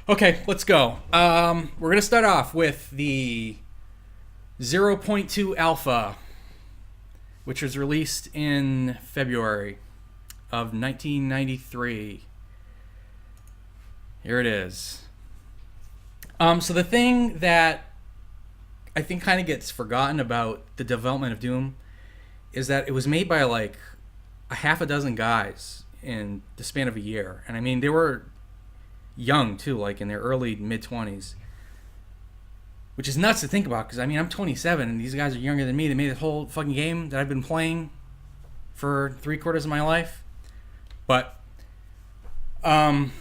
Okay, let's go. We're gonna start off with the 0.2 alpha, which was released in February of 1993. Here it is. So the thing that I think kind of gets forgotten about the development of Doom is that it was made by like a half a dozen guys in the span of a year. And I mean, they were young too, like in their early mid-20s, which is nuts to think about because I mean, I'm 27 and these guys are younger than me. They made this whole fucking game that I've been playing for 3/4 of my life. But I'm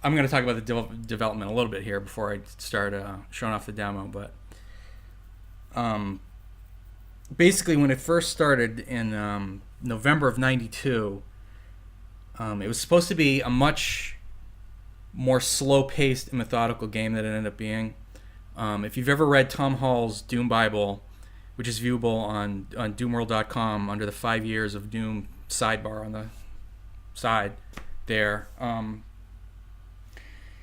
going to talk about the development a little bit here before I start showing off the demo. But basically, when it first started in November of '92, it was supposed to be a much more slow-paced and methodical game than it ended up being. If you've ever read Tom Hall's Doom Bible, which is viewable on doomworld.com under the 5 years of Doom sidebar on the side there,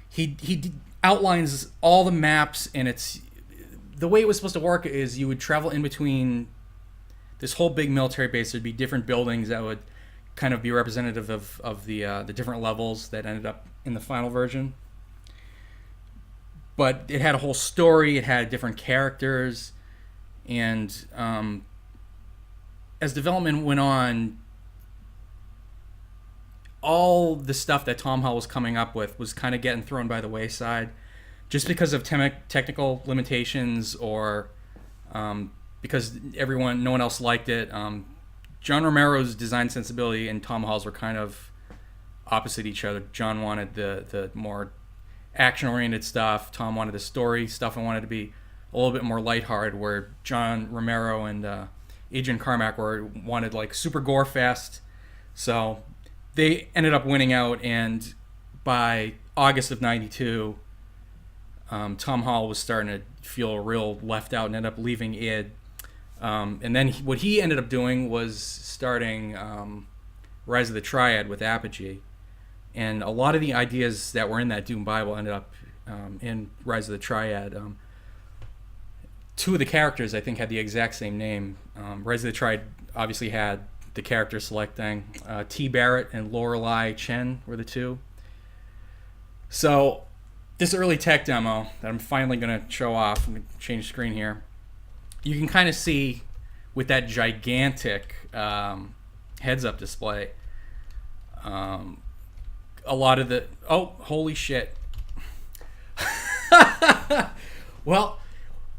he outlines all the maps, and it's the way it was supposed to work is you would travel in between this whole big military base. There'd be different buildings that would kind of be representative of the different levels that ended up in the final version. But it had a whole story. It had different characters, and as development went on, all the stuff that Tom Hall was coming up with was kind of getting thrown by the wayside, just because of technical limitations, or because no one else liked it. John Romero's design sensibility and Tom Hall's were kind of opposite each other. John wanted the more action-oriented stuff. Tom wanted the story stuff and wanted to be a little bit more lighthearted, where John Romero and Adrian Carmack wanted like super gore fest. So they ended up winning out, and by August of '92, Tom Hall was starting to feel real left out and ended up leaving id. And then what he ended up doing was starting Rise of the Triad with Apogee. And a lot of the ideas that were in that Doom Bible ended up in Rise of the Triad. Two of the characters, I think, had the exact same name. Rise of the Triad obviously had the character selecting. T. Barrett and Lorelei Chen were the two. So this early tech demo that I'm finally going to show off, I'm going to change screen here. You can kind of see with that gigantic heads-up display, a lot of the... Oh, holy shit. Well,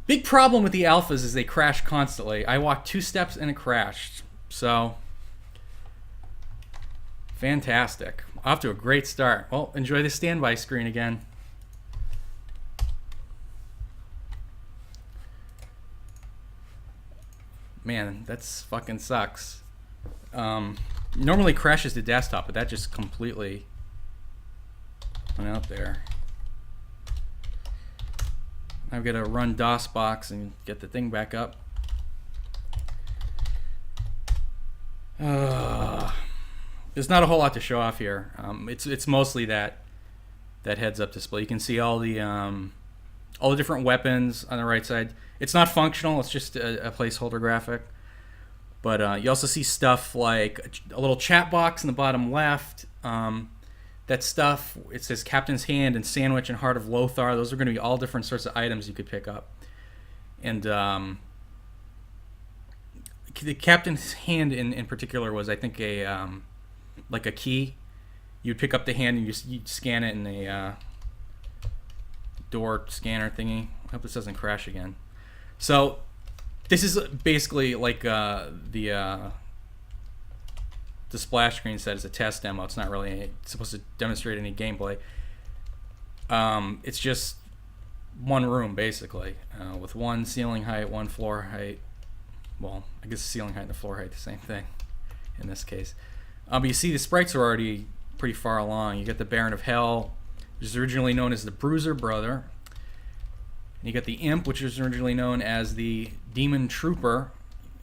big problem with the alphas is they crash constantly. I walked 2 steps and it crashed. So, fantastic. Off to a great start. Well, enjoy the standby screen again. Man, that's fucking sucks. Normally crashes the desktop, but that just completely went out there. I've got to run DOSBox and get the thing back up. There's not a whole lot to show off here. It's mostly that heads-up display. You can see all the different weapons on the right side. It's not functional. It's just a placeholder graphic. But you also see stuff like a little chat box in the bottom left. That stuff, it says Captain's Hand and Sandwich and Heart of Lothar. Those are going to be all different sorts of items you could pick up. And the Captain's Hand in particular was, I think, like a key. You'd pick up the hand and you'd scan it in a door scanner thingy. I hope this doesn't crash again. So this is basically like the splash screen said, it's a test demo. It's not really supposed to demonstrate any gameplay. It's just one room basically, with one ceiling height, one floor height. Well, I guess the ceiling height and the floor height the same thing in this case. But you see the sprites are already pretty far along. You get the Baron of Hell, which is originally known as the Bruiser Brother. And you got the Imp, which was originally known as the Demon Trooper.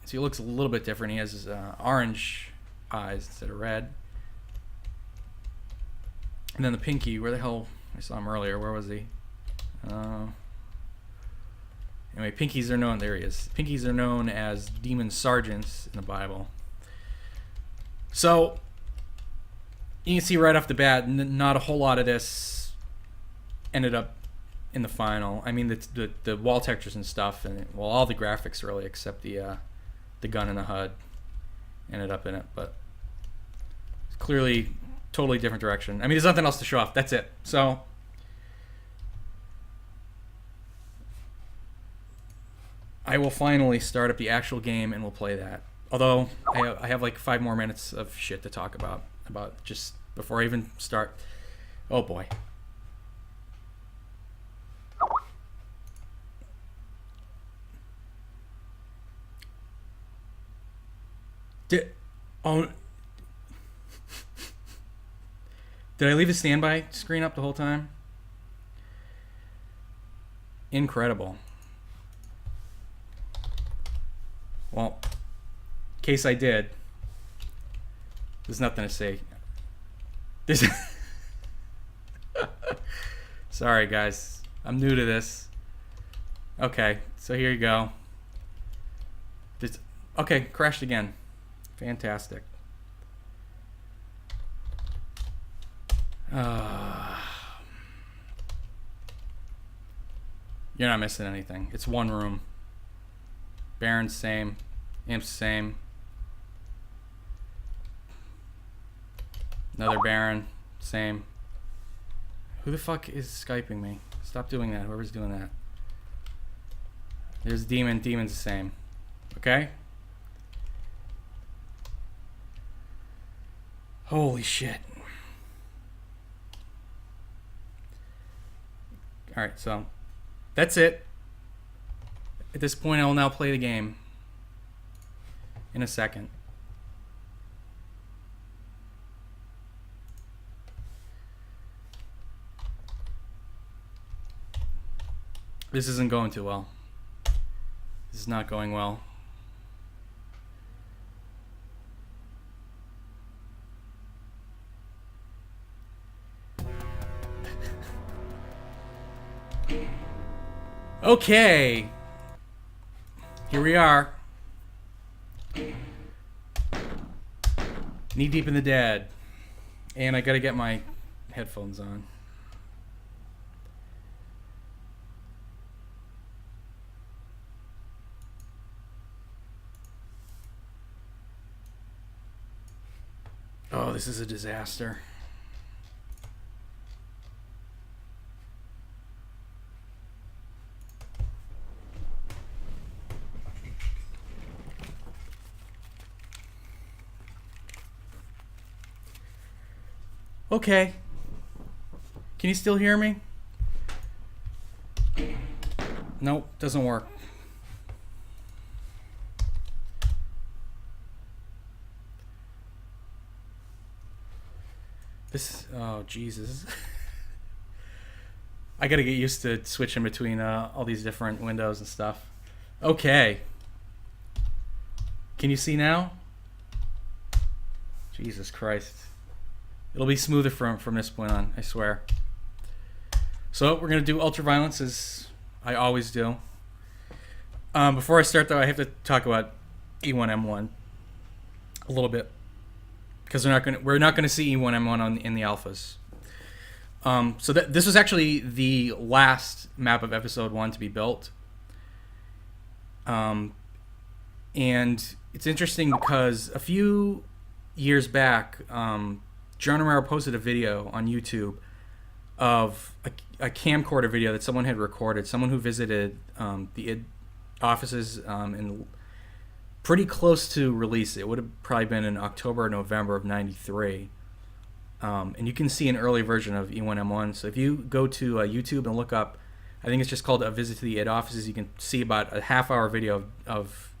See, he looks a little bit different. He has his orange eyes instead of red. And then the Pinky, where the hell I saw him earlier. Where was he? Anyway, pinkies are known. There he is. Pinkies are known as demon sergeants in the Bible. So you can see right off the bat, not a whole lot of this ended up in the final. I mean, the wall textures and stuff, and well, all the graphics really, except the gun and the HUD, ended up in it. But it's clearly totally different direction. I mean, there's nothing else to show off. That's it. So I will finally start up the actual game and we'll play that. Although I have like 5 more minutes of shit to talk about just before I even start. Oh boy. Did I leave the standby screen up the whole time? Incredible. Well, in case I did, there's nothing to say. Sorry, guys. I'm new to this. Okay, so here you go. Okay, crashed again. Fantastic. You're not missing anything. It's one room. Baron's same. Imp's same. Another Baron. Same. Who the fuck is Skyping me? Stop doing that. Whoever's doing that. There's Demon. Demon's the same. Okay? Holy shit. Alright, so that's it. At this point, I will now play the game in a second. This isn't going too well. This is not going well. Okay. Here we are. Knee deep in the dead. And I gotta get my headphones on. Oh, this is a disaster. Okay. Can you still hear me? Nope, doesn't work. Oh Jesus. I gotta get used to switching between all these different windows and stuff. Okay. Can you see now? Jesus Christ. It'll be smoother from this point on, I swear. So we're gonna do ultraviolence as I always do. Before I start though, I have to talk about E1M1 a little bit. Because we're not gonna see E1M1 in the alphas. So this was actually the last map of episode 1 to be built. And it's interesting because a few years back, John Romero posted a video on YouTube of a camcorder video that someone had recorded. Someone who visited the ID offices in pretty close to release. It would have probably been in October or November of '93. And you can see an early version of E1M1. So if you go to YouTube and look up, I think it's just called A Visit to the ID Offices, you can see about a half-hour video of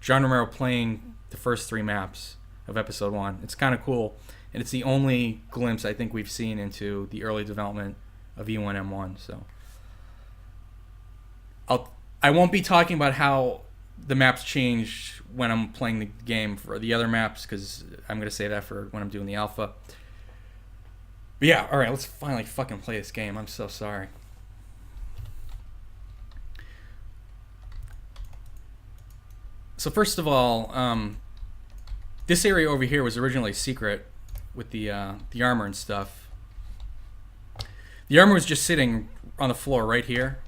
John Romero playing the first 3 maps of episode 1. It's kind of cool. And it's the only glimpse I think we've seen into the early development of E1M1. So I won't be talking about how the maps change when I'm playing the game for the other maps, because I'm going to save that for when I'm doing the alpha. But yeah, all right, let's finally fucking play this game. I'm so sorry. So first of all, this area over here was originally secret with the armor and stuff. The armor was just sitting on the floor right here,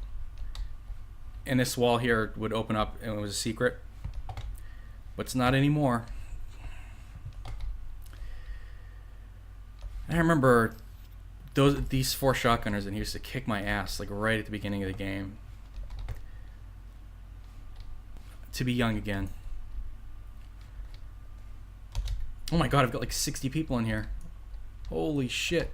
and this wall here would open up, and it was a secret. But it's not anymore. I remember these 4 shotgunners, and he used to kick my ass like right at the beginning of the game. To be young again. Oh my god, I've got like 60 people in here. Holy shit.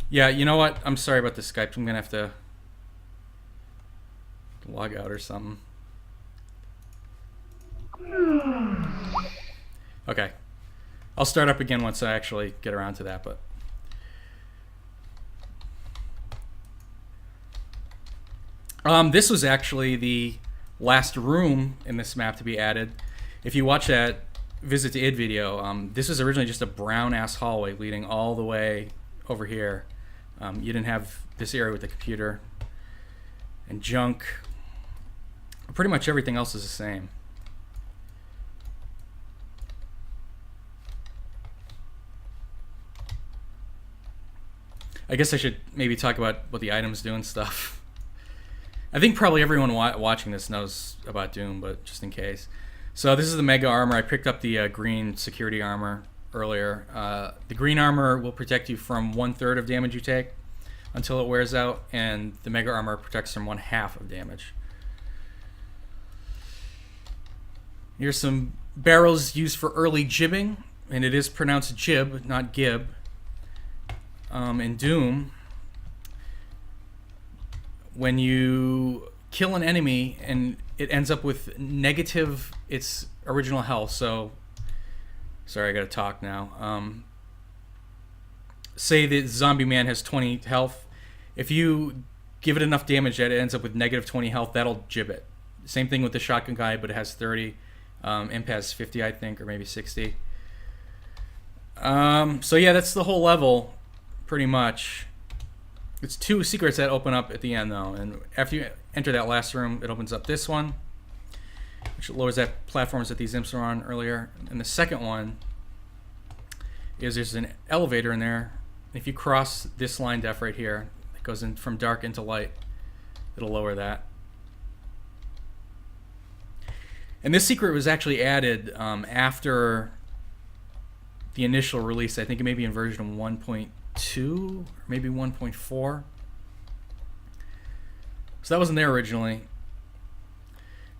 Yeah, you know what? I'm sorry about the Skype. I'm gonna have to log out or something. Okay. I'll start up again once I actually get around to that, but this was actually the last room in this map to be added. If you watch that Visit to Id video, this was originally just a brown-ass hallway leading all the way over here. You didn't have this area with the computer and junk. Pretty much everything else is the same. I guess I should maybe talk about what the items do and stuff. I think probably everyone watching this knows about Doom, but just in case. So this is the Mega Armor. I picked up the green security armor earlier. The green armor will protect you from 1/3 of damage you take until it wears out, and the Mega Armor protects from 1/2 of damage. Here's some barrels used for early jibbing, and it is pronounced jib, not gib. In Doom, when you kill an enemy and it ends up with negative its original health, so sorry, I gotta talk now. Say the zombie man has 20 health. If you give it enough damage that it ends up with negative 20 health, that'll jib it. Same thing with the shotgun guy, but it has 30. Imp has 50, I think, or maybe 60. So yeah, that's the whole level, pretty much. It's 2 secrets that open up at the end, though, and after you enter that last room, it opens up this one, which lowers that platforms that these imps were on earlier. And the second one is there's an elevator in there. If you cross this line def right here, it goes in from dark into light. It'll lower that. And this secret was actually added after the initial release. I think it may be in version 1.2 or maybe 1.4. So that wasn't there originally.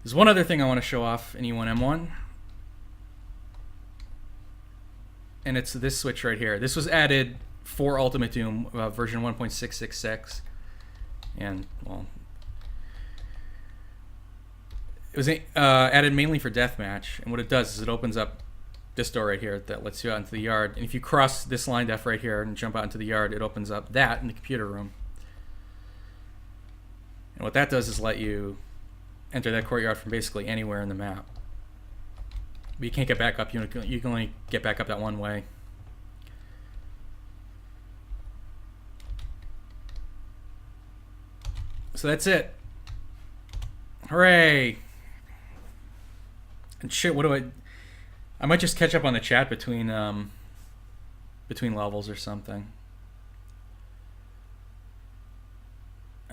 There's one other thing I want to show off in E1M1. And it's this switch right here. This was added for Ultimate Doom version 1.666. And, well, it was added mainly for deathmatch, and what it does is it opens up this door right here that lets you out into the yard. And if you cross this line def right here and jump out into the yard, it opens up that in the computer room. And what that does is let you enter that courtyard from basically anywhere in the map. But you can't get back up. You can only get back up that one way. So that's it. Hooray! And shit, what do I might just catch up on the chat between levels or something.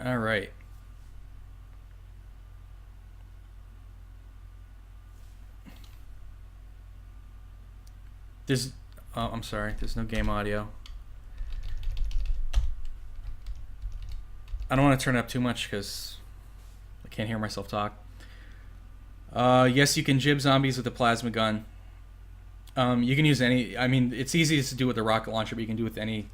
All right. I'm sorry, there's no game audio. I don't want to turn it up too much because I can't hear myself talk. Yes, you can jib zombies with a plasma gun. You can use any. I mean, it's easy to do with the rocket launcher, but you can do it with any.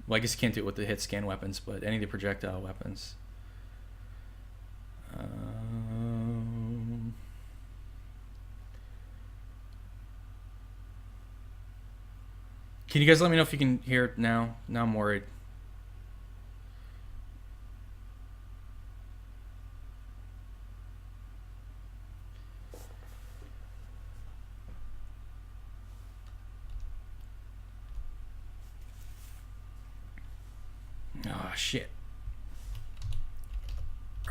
Well, I guess you can't do it with the hit scan weapons, but any of the projectile weapons. Can you guys let me know if you can hear it now? Now I'm worried. Oh, shit.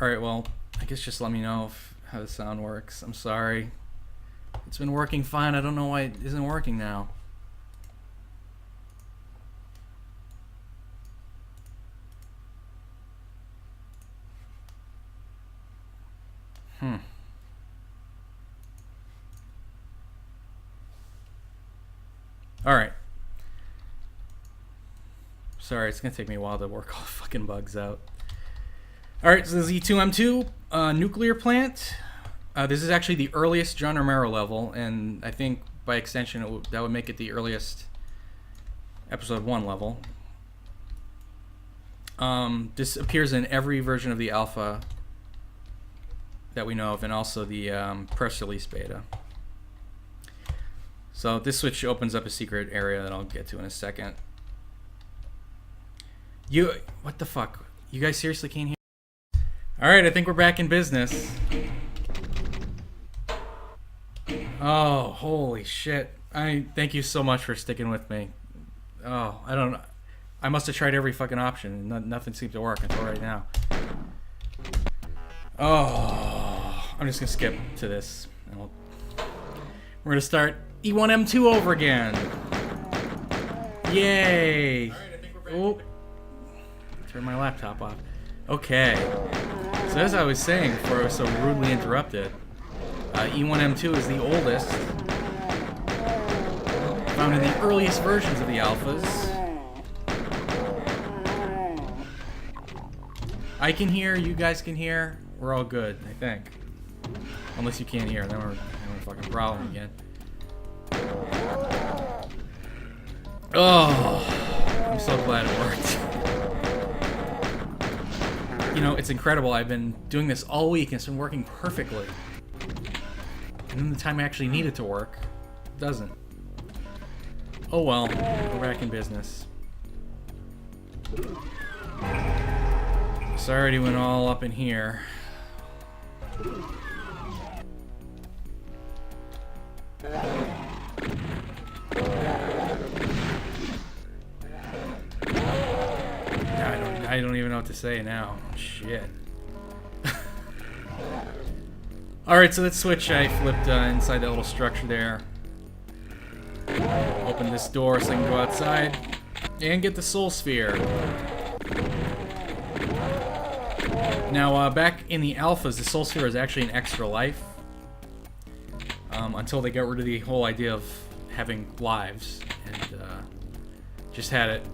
Alright, well, I guess just let me know how the sound works. I'm sorry. It's been working fine. I don't know why it isn't working now. Alright. Sorry, it's gonna take me a while to work all the fucking bugs out. Alright, so the Z2M2 nuclear plant. This is actually the earliest John Romero level, and I think by extension that would make it the earliest episode 1 level. This appears in every version of the alpha that we know of, and also the press release beta. So this switch opens up a secret area that I'll get to in a second. What the fuck? You guys seriously can't hear? Alright, I think we're back in business. Oh, holy shit. Thank you so much for sticking with me. Oh, I don't know. I must have tried every fucking option and nothing seemed to work until right now. Oh, I'm just gonna skip to this. And we're gonna start E1M2 over again. Yay! Alright, I think we're back. Oh, turn my laptop off. Okay. So as I was saying before I was so rudely interrupted, E1M2 is the oldest, found in the earliest versions of the alphas. I can hear, you guys can hear, we're all good, I think. Unless you can't hear, then we're having a fucking problem again. Oh, I'm so glad it worked. You know, it's incredible. I've been doing this all week and it's been working perfectly. And then the time I actually need it to work, it doesn't. Oh well, we're back in business. So I already went all up in here. I don't even know what to say now. Shit. Alright, so that switch I flipped inside that little structure there. Open this door so I can go outside and get the soul sphere. Now, back in the alphas, the soul sphere is actually an extra life. Until they got rid of the whole idea of having lives. And just had it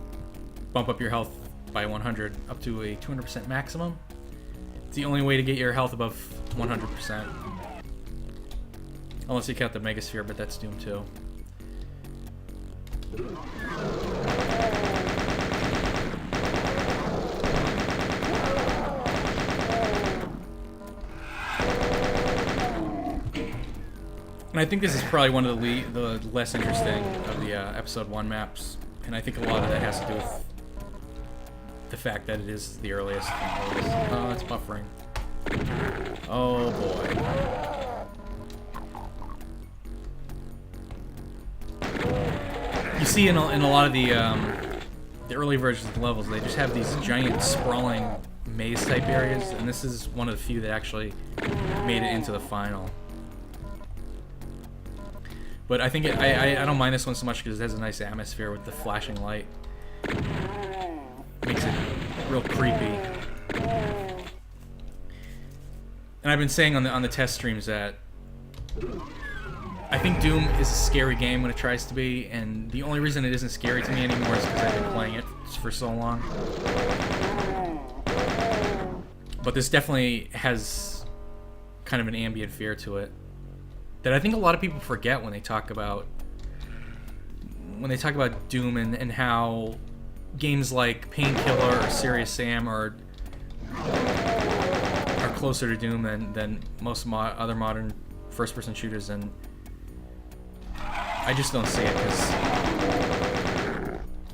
bump up your health by 100 up to a 200% maximum. It's the only way to get your health above 100%. Unless you count the Megasphere, but that's Doom 2. And I think this is probably one of the less interesting of the episode 1 maps. And I think a lot of that has to do with the fact that it is the earliest. Oh, it's buffering. Oh boy. You see in a lot of the early versions of the levels, they just have these giant sprawling maze type areas, and this is one of the few that actually made it into the final. But I think I don't mind this one so much because it has a nice atmosphere with the flashing light. Makes it real creepy. And I've been saying on the test streams that I think Doom is a scary game when it tries to be, and the only reason it isn't scary to me anymore is because I've been playing it for so long. But this definitely has kind of an ambient fear to it that I think a lot of people forget when they talk about Doom and how games like Painkiller or Serious Sam are closer to Doom than most other modern first-person shooters, and I just don't see it because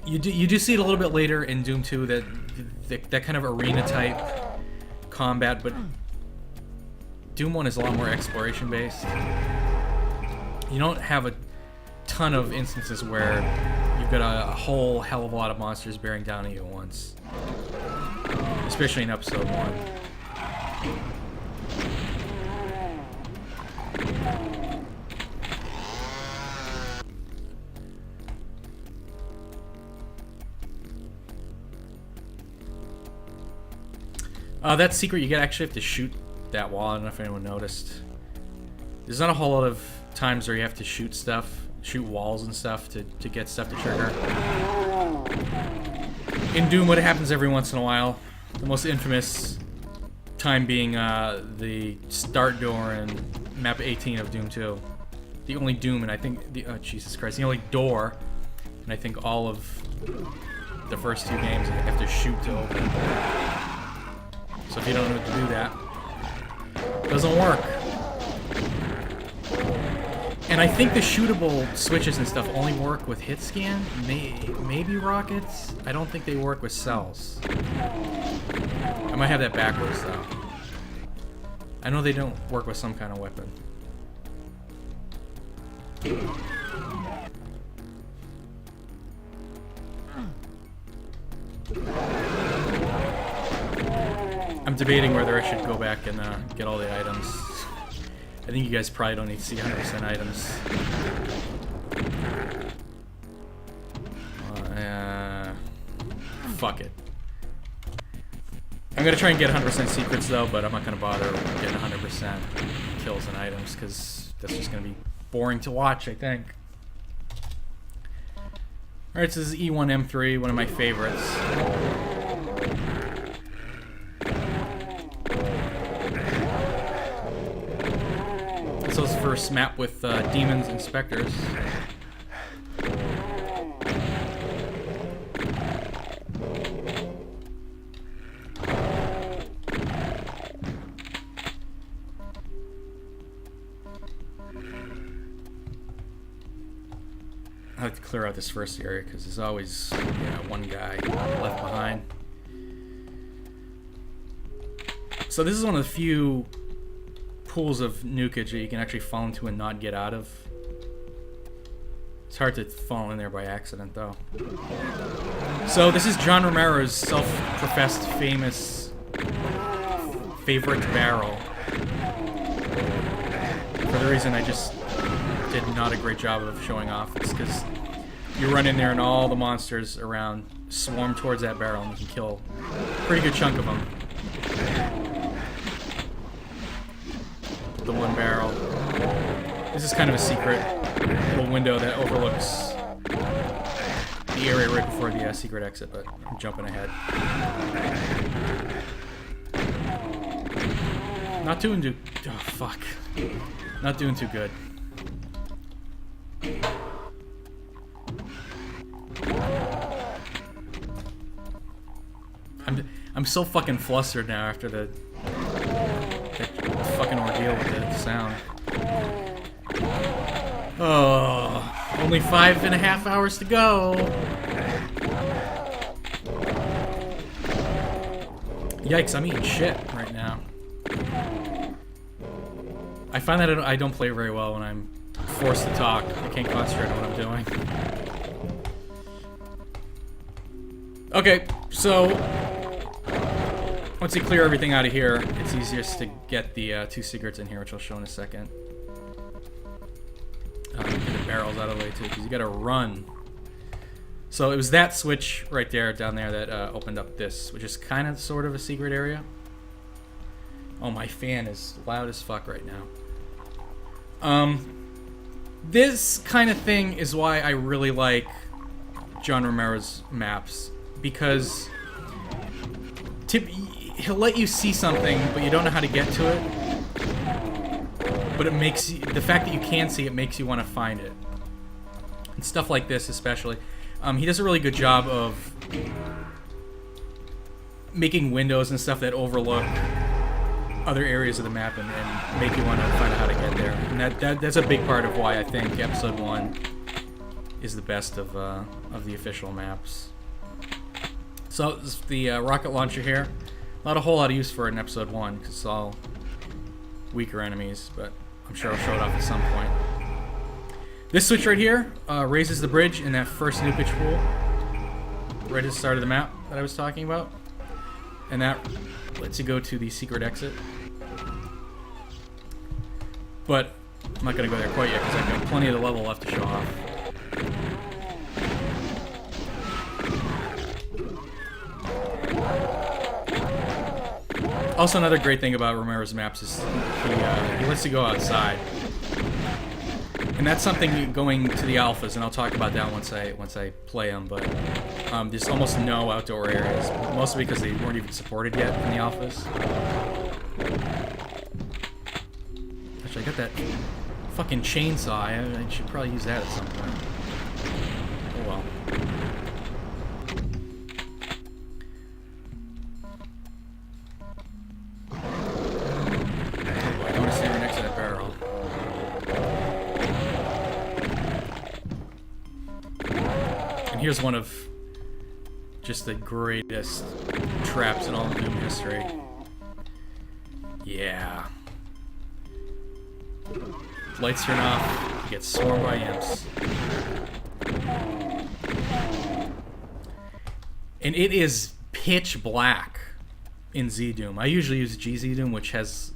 you do see it a little bit later in Doom 2 that kind of arena type combat, but Doom 1 is a lot more exploration based. You don't have a ton of instances where you've got a whole hell of a lot of monsters bearing down on you at once. especially in episode 1. That secret, you actually have to shoot that wall. I don't know if anyone noticed. There's not a whole lot of times where you have to shoot walls and stuff to get stuff to trigger. In Doom, what happens every once in a while, the most infamous time being the start door in map 18 of Doom 2. The only Doom, and I think, oh Jesus Christ, the only door, and I think all of the first 2 games you have to shoot to open. So if you don't know how to do that, it doesn't work. And I think the shootable switches and stuff only work with hit scan, maybe rockets. I don't think they work with cells. I might have that backwards though. I know they don't work with some kind of weapon. I'm debating whether I should go back and get all the items. I think you guys probably don't need to see 100% items. Fuck it. I'm gonna try and get 100% secrets though, but I'm not gonna bother getting 100% kills and items because that's just gonna be boring to watch, I think. Alright, so this is E1M3, one of my favorites. So it's the first map with demons and specters. I like to clear out this first area because there's always one guy left behind. So this is one of the few pools of nukage that you can actually fall into and not get out of. It's hard to fall in there by accident though. So this is John Romero's self-professed famous favorite barrel. For the reason I just did not a great job of showing off. It's because you run in there and all the monsters around swarm towards that barrel and you can kill a pretty good chunk of them. The one barrel. This is kind of a secret little window that overlooks the area right before the secret exit, but I'm jumping ahead. Not doing too... Oh, fuck. Not doing too good. I'm so fucking flustered now after the fucking ordeal with the sound. Oh, only 5.5 hours to go. Yikes, I'm eating shit right now. I find that I don't play very well when I'm forced to talk. I can't concentrate on what I'm doing. Okay, so once you clear everything out of here, it's easiest to get the 2 secrets in here, which I'll show in a second. Get the barrels out of the way too, because you gotta run. So it was that switch right there, down there, that opened up this, which is kind of sort of a secret area. Oh, my fan is loud as fuck right now. This kind of thing is why I really like John Romero's maps, because he'll let you see something, but you don't know how to get to it. But it makes you, the fact that you can see it makes you want to find it. And stuff like this especially. He does a really good job of making windows and stuff that overlook other areas of the map and make you want to find out how to get there. And that's a big part of why I think Episode 1 is the best of the official maps. So this is the rocket launcher here. Not a whole lot of use for it in Episode 1 because it's all weaker enemies, but I'm sure I'll show it off at some point. This switch right here raises the bridge in that first nukage pool right at the start of the map that I was talking about. And that lets you go to the secret exit. But I'm not going to go there quite yet because I've got plenty of the level left to show off. Also, another great thing about Romero's maps is he lets you go outside. And that's something going to the alphas, and I'll talk about that once I play them, but there's almost no outdoor areas, mostly because they weren't even supported yet in the alphas. Actually, I got that fucking chainsaw. I should probably use that at some point. Oh well. I don't want to stand right next to that barrel. And here's one of just the greatest traps in all of Doom history. Yeah. Lights turn off, you get swarmed by imps. And it is pitch black in Z-Doom. I usually use GZ-Doom, which has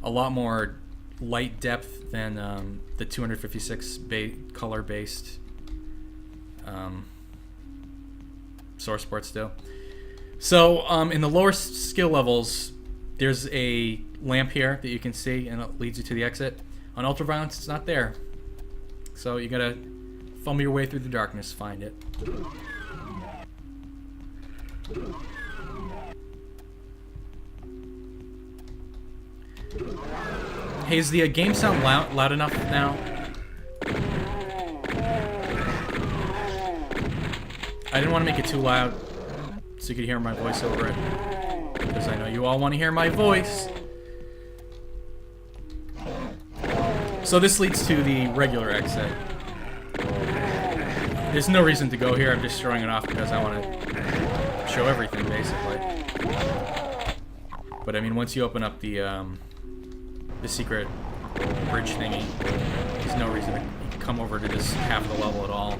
a lot more light depth than the 256 color-based source ports do. So in the lower skill levels, there's a lamp here that you can see, and it leads you to the exit. On Ultraviolence, it's not there. So you gotta fumble your way through the darkness to find it. Hey, is the game sound loud enough now? I didn't want to make it too loud so you could hear my voice over it, because I know you all want to hear my voice. So this leads to the regular exit. There's no reason to go here, I'm just showing it off because I want to show everything, basically. But I mean, once you open up the secret bridge thingy, there's no reason to come over to this half of the level at all.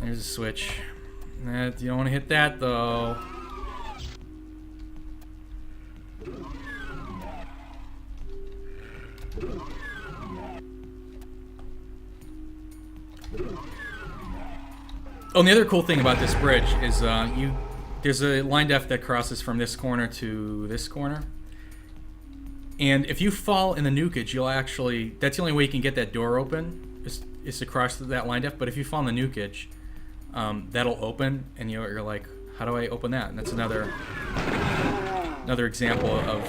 There's a switch. You don't want to hit that, though. Oh, and the other cool thing about this bridge is there's a line def that crosses from this corner to this corner. And if you fall in the nukage, you'll actually... That's the only way you can get that door open, is to cross that line def. But if you fall in the nukage, that'll open, and you're like, how do I open that? And that's another example of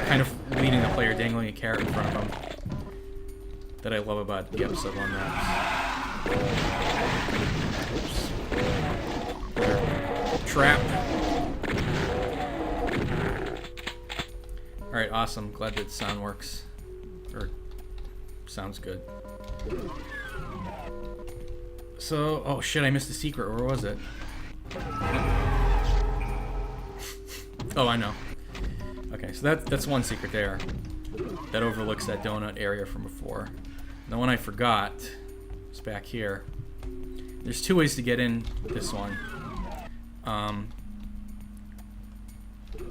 kind of leading the player, dangling a carrot in front of them, that I love about the episode 1 maps. Oops. Trap. Alright, awesome. Glad that sound works. Or sounds good. So, oh shit, I missed the secret. Where was it? Oh, I know. Okay, so that's one secret there. That overlooks that donut area from before. The one I forgot is back here. There's two ways to get in this one.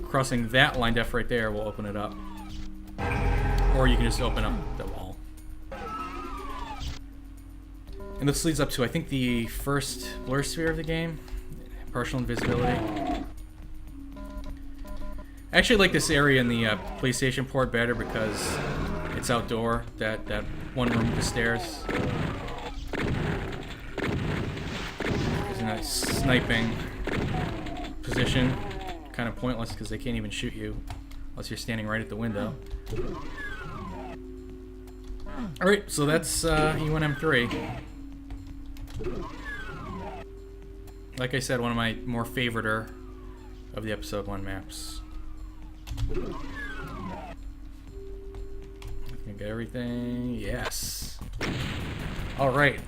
Crossing that line def right there will open it up. Or you can just open up the wall. And this leads up to, I think, the first blur sphere of the game. Partial invisibility. I actually like this area in the PlayStation port better because it's outdoor. That one room with the stairs. Is in a sniping position. Kind of pointless because they can't even shoot you unless you're standing right at the window. Alright, so that's E1M3. Like I said, one of my more favoriter of the episode 1 maps. I get everything. Yes. Alright.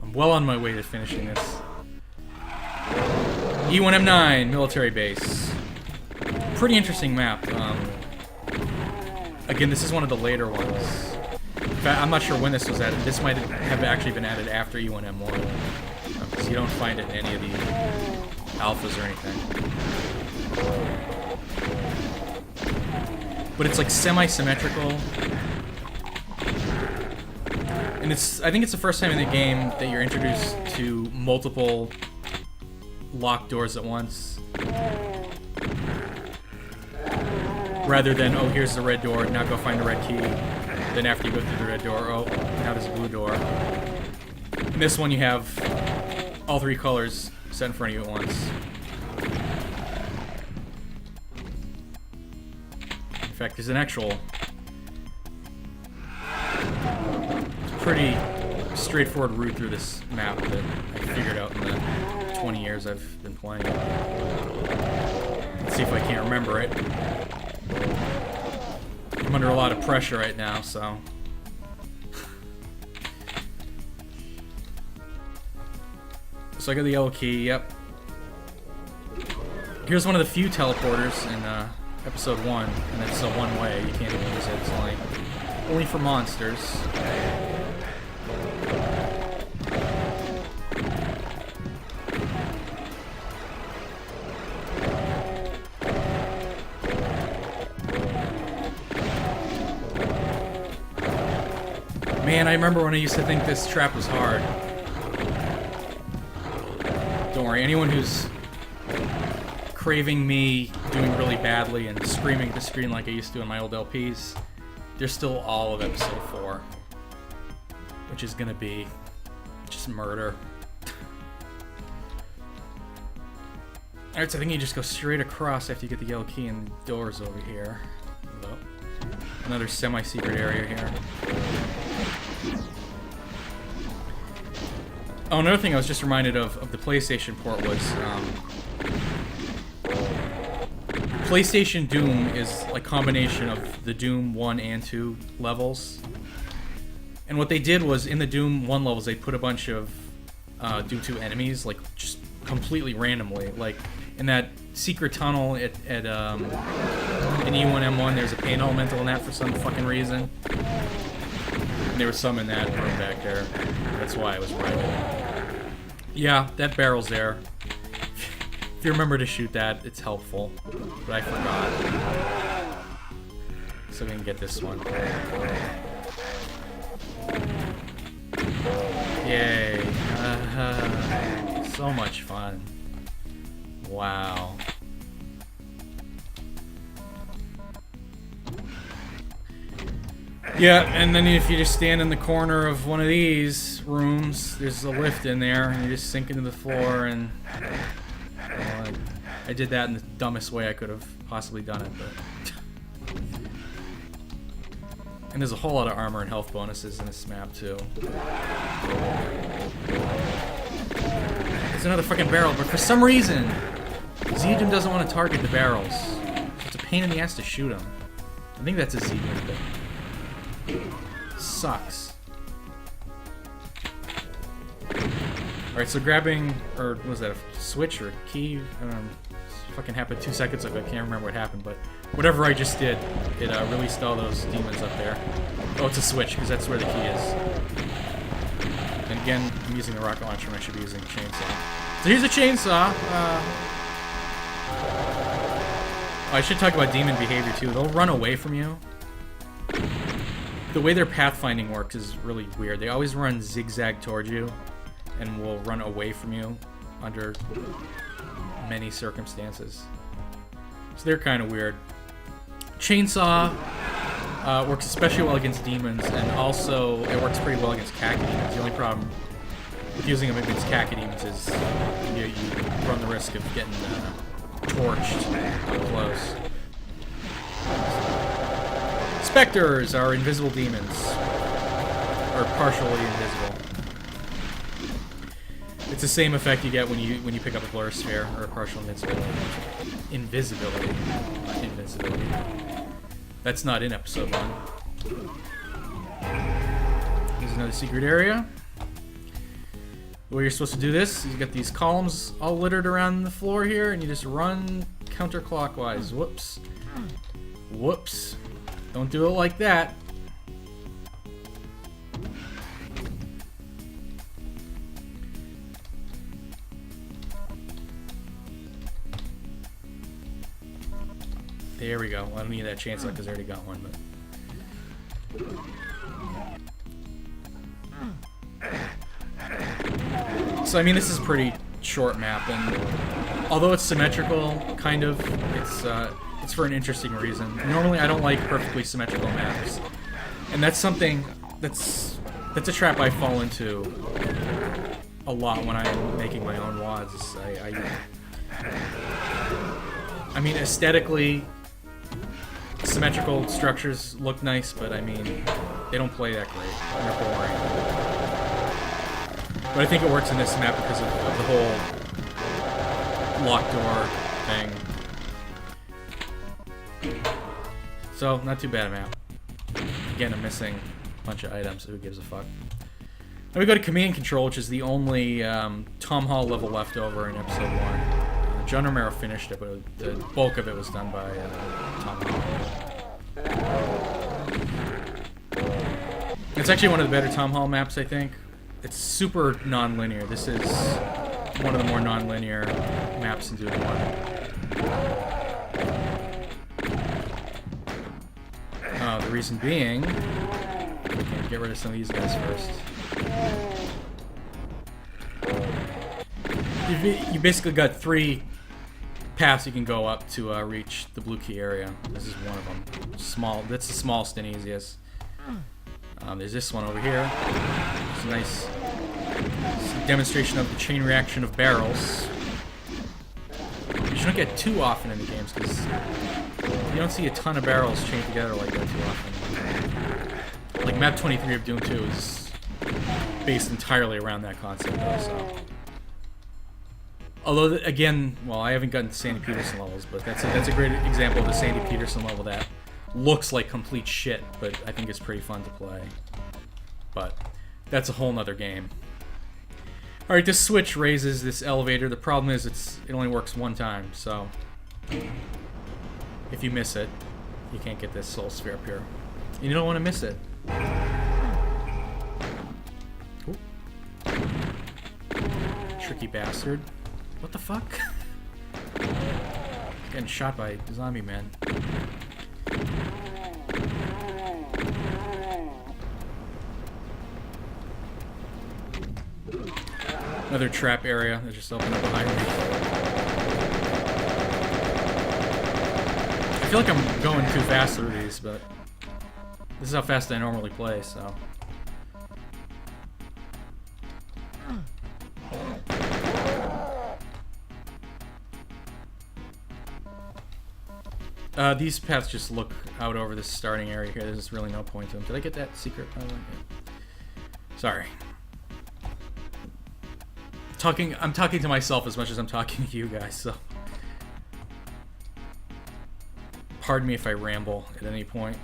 I'm well on my way to finishing this. E1M9 military base. Pretty interesting map. Again, this is one of the later ones. fact, I'm not sure when this was added. This might have actually been added after E1M1. Because you don't find it in any of the alphas or anything. But it's like semi-symmetrical. And I think it's the first time in the game that you're introduced to multiple locked doors at once. Rather than, oh, here's the red door, now go find the red key. Then after you go through the red door, oh, now there's a blue door. In this one you have all three colors set in front of you at once. In fact, there's an actual pretty straightforward route through this map that I figured out in the 20 years I've been playing. Let's see if I can't remember it. I'm under a lot of pressure right now, so... So I got the yellow key, yep. Here's one of the few teleporters in episode 1, and it's a one-way, you can't even use it, it's only for monsters. Man, I remember when I used to think this trap was hard. Don't worry, anyone who's craving me doing really badly and screaming at the screen like I used to in my old LPs, there's still all of episode 4. Which is gonna be just murder. Alright, so I think you just go straight across after you get the yellow key and the doors over here. Oh. Another semi-secret area here. Oh, another thing I was just reminded of the PlayStation port was, PlayStation Doom is a combination of the Doom 1 and 2 levels. And what they did was, in the Doom 1 levels, they put a bunch of Doom 2 enemies, like, just completely randomly. Like, in that secret tunnel in E1M1, there's a pain elemental in that for some fucking reason. And there was some in that room back there. That's why I was right. Yeah, that barrel's there. If you remember to shoot that, it's helpful. But I forgot. So we can get this one. Yay. So much fun. Wow. Yeah, and then if you just stand in the corner of one of these rooms, there's a lift in there, and you just sink into the floor, and... Well, I did that in the dumbest way I could have possibly done it, but... And there's a whole lot of armor and health bonuses in this map, too. There's another fucking barrel, but for some reason, Zedum doesn't want to target the barrels. So it's a pain in the ass to shoot them. I think that's a Zedum thing. Sucks. Alright, so grabbing, or was that a switch or a key? I don't know. It fucking happened 2 seconds ago. I can't remember what happened, but whatever I just did, it released all those demons up there. Oh, it's a switch, because that's where the key is. And again, I'm using a rocket launcher when I should be using a chainsaw. So here's a chainsaw. Oh, I should talk about demon behavior too. They'll run away from you. The way their pathfinding works is really weird. They always run zigzag towards you and will run away from you under many circumstances. So they're kind of weird. Chainsaw works especially well against demons, and also it works pretty well against cacodemons. The only problem with using them against cacodemons is you run the risk of getting torched up close. Specters are invisible demons, or partially invisible. It's the same effect you get when you pick up a blur sphere, or a partial invisibility. Not invincibility. That's not in episode 1. Here's another secret area. The way you're supposed to do this, you got these columns all littered around the floor here, and you just run counterclockwise. Whoops. Whoops. Don't do it like that. There we go. Well, I don't need that chainsaw because I already got one, but... So, I mean, this is a pretty short map, and although it's symmetrical, kind of, it's for an interesting reason. Normally, I don't like perfectly symmetrical maps, and that's something that's a trap I fall into a lot when I'm making my own WODs. I mean, aesthetically, symmetrical structures look nice, but I mean, they don't play that great. They're boring. But I think it works in this map because of the whole locked door thing. So, not too bad a map. Again, I'm missing a bunch of items, so who gives a fuck. Then we go to command control, which is the only Tom Hall level left over in episode 1. John Romero finished it, but the bulk of it was done by Tom Hall. It's actually one of the better Tom Hall maps, I think. It's super non-linear. This is one of the more non-linear maps in Doom 1. The reason being, we can get rid of some of these guys first. You basically got 3 paths you can go up to reach the blue key area. This is one of them. Small. That's the smallest and easiest. There's this one over here. It's a nice demonstration of the chain reaction of barrels. You shouldn't get too often in the games because you don't see a ton of barrels chained together like that too often. Like map 23 of Doom 2 is based entirely around that concept though, so. Although, again, well, I haven't gotten to Sandy Peterson levels, but that's a great example of the Sandy Peterson level that looks like complete shit, but I think it's pretty fun to play. But that's a whole nother game. Alright, this switch raises this elevator. The problem is it only works one time, so if you miss it, you can't get this soul sphere up here. And you don't want to miss it. Ooh. Tricky bastard. What the fuck? Getting shot by zombie man. Another trap area that just opened up behind me. I feel like I'm going too fast through these, but this is how fast I normally play, so. These paths just look out over this starting area here. There's really no point to them. Did I get that secret? Oh, yeah. Sorry. I'm talking to myself as much as I'm talking to you guys, so. Pardon me if I ramble at any point.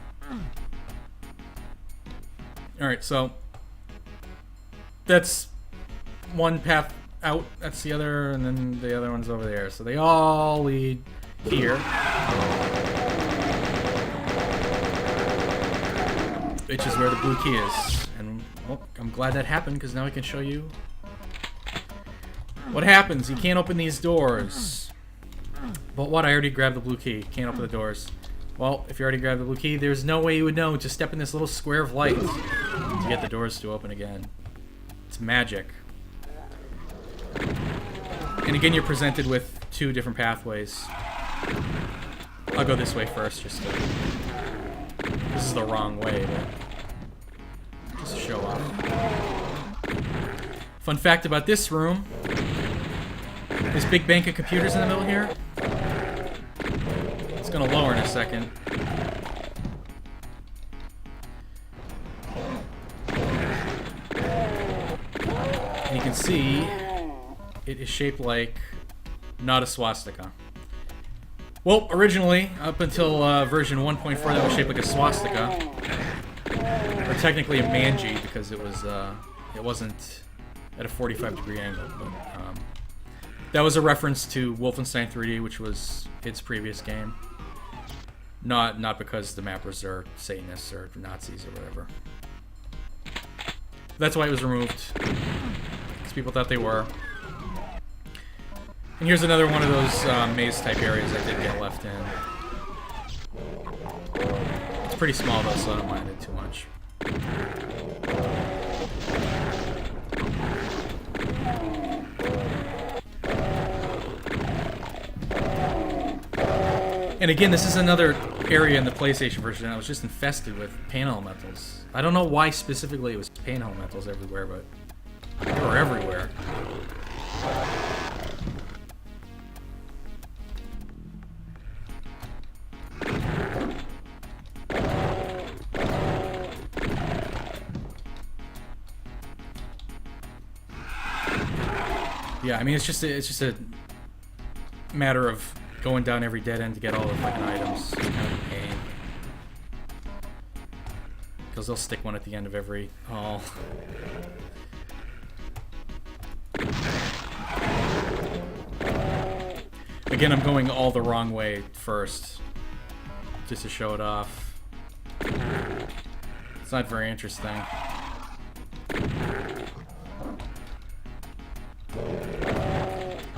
Alright, so. That's one path out. That's the other, and then the other one's over there. So they all lead here. Which is where the blue key is. And, well, I'm glad that happened, because now I can show you what happens. You can't open these doors. But what? I already grabbed the blue key. Can't open the doors. Well, if you already grabbed the blue key, there's no way you would know to step in this little square of light to get the doors to open again. It's magic. And again, you're presented with 2 different pathways. I'll go this way first, just to... This is the wrong way, but... Just to show off. Fun fact about this room. This big bank of computers in the middle here. It's gonna lower in a second. And you can see it is shaped like not a swastika. Well, originally, up until version 1.4, that was shaped like a swastika. Or technically a manji, because it wasn't at a 45-degree angle. But that was a reference to Wolfenstein 3D, which was its previous game. Not because the mappers are Satanists or Nazis or whatever. That's why it was removed. Because people thought they were. And here's another one of those maze-type areas I did get left in. pretty small though, so I don't mind it too much. And again, this is another area in the PlayStation version that was just infested with pain elementals. I don't know why specifically it was pain elementals everywhere, but they were everywhere. Yeah, I mean it's just a matter of going down every dead end to get all the fucking items. It's kind of a pain. Because they'll stick one at the end of every hall. Again, I'm going all the wrong way first. Just to show it off. It's not very interesting.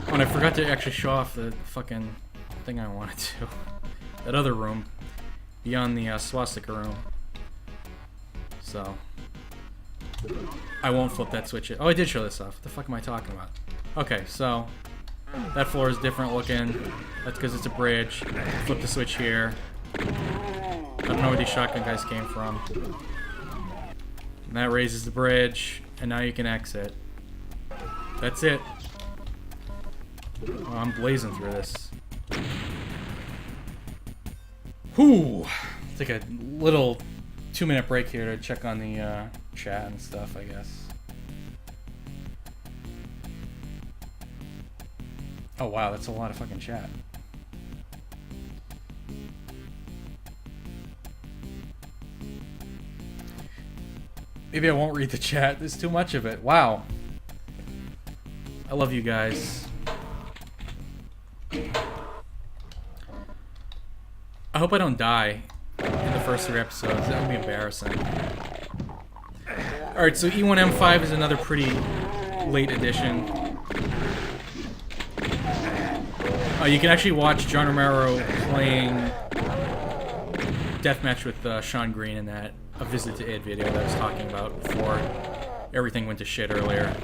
Oh, and I forgot to actually show off the fucking thing I wanted to. That other room. Beyond the swastika room. So. I won't flip that switch. Oh, I did show this off. What the fuck am I talking about? Okay, so. That floor is different looking. That's because it's a bridge. Flip the switch here. I don't know where these shotgun guys came from. And that raises the bridge. And now you can exit. That's it. Oh, I'm blazing through this. Whew! Take a little 2-minute break here to check on the chat and stuff, I guess. Oh wow, that's a lot of fucking chat. Maybe I won't read the chat. There's too much of it. Wow. I love you guys. I hope I don't die in the first 3 episodes. That would be embarrassing. Alright, so E1M5 is another pretty late edition. You can actually watch John Romero playing Deathmatch with Sean Green in that A Visit to Id video that I was talking about before everything went to shit earlier.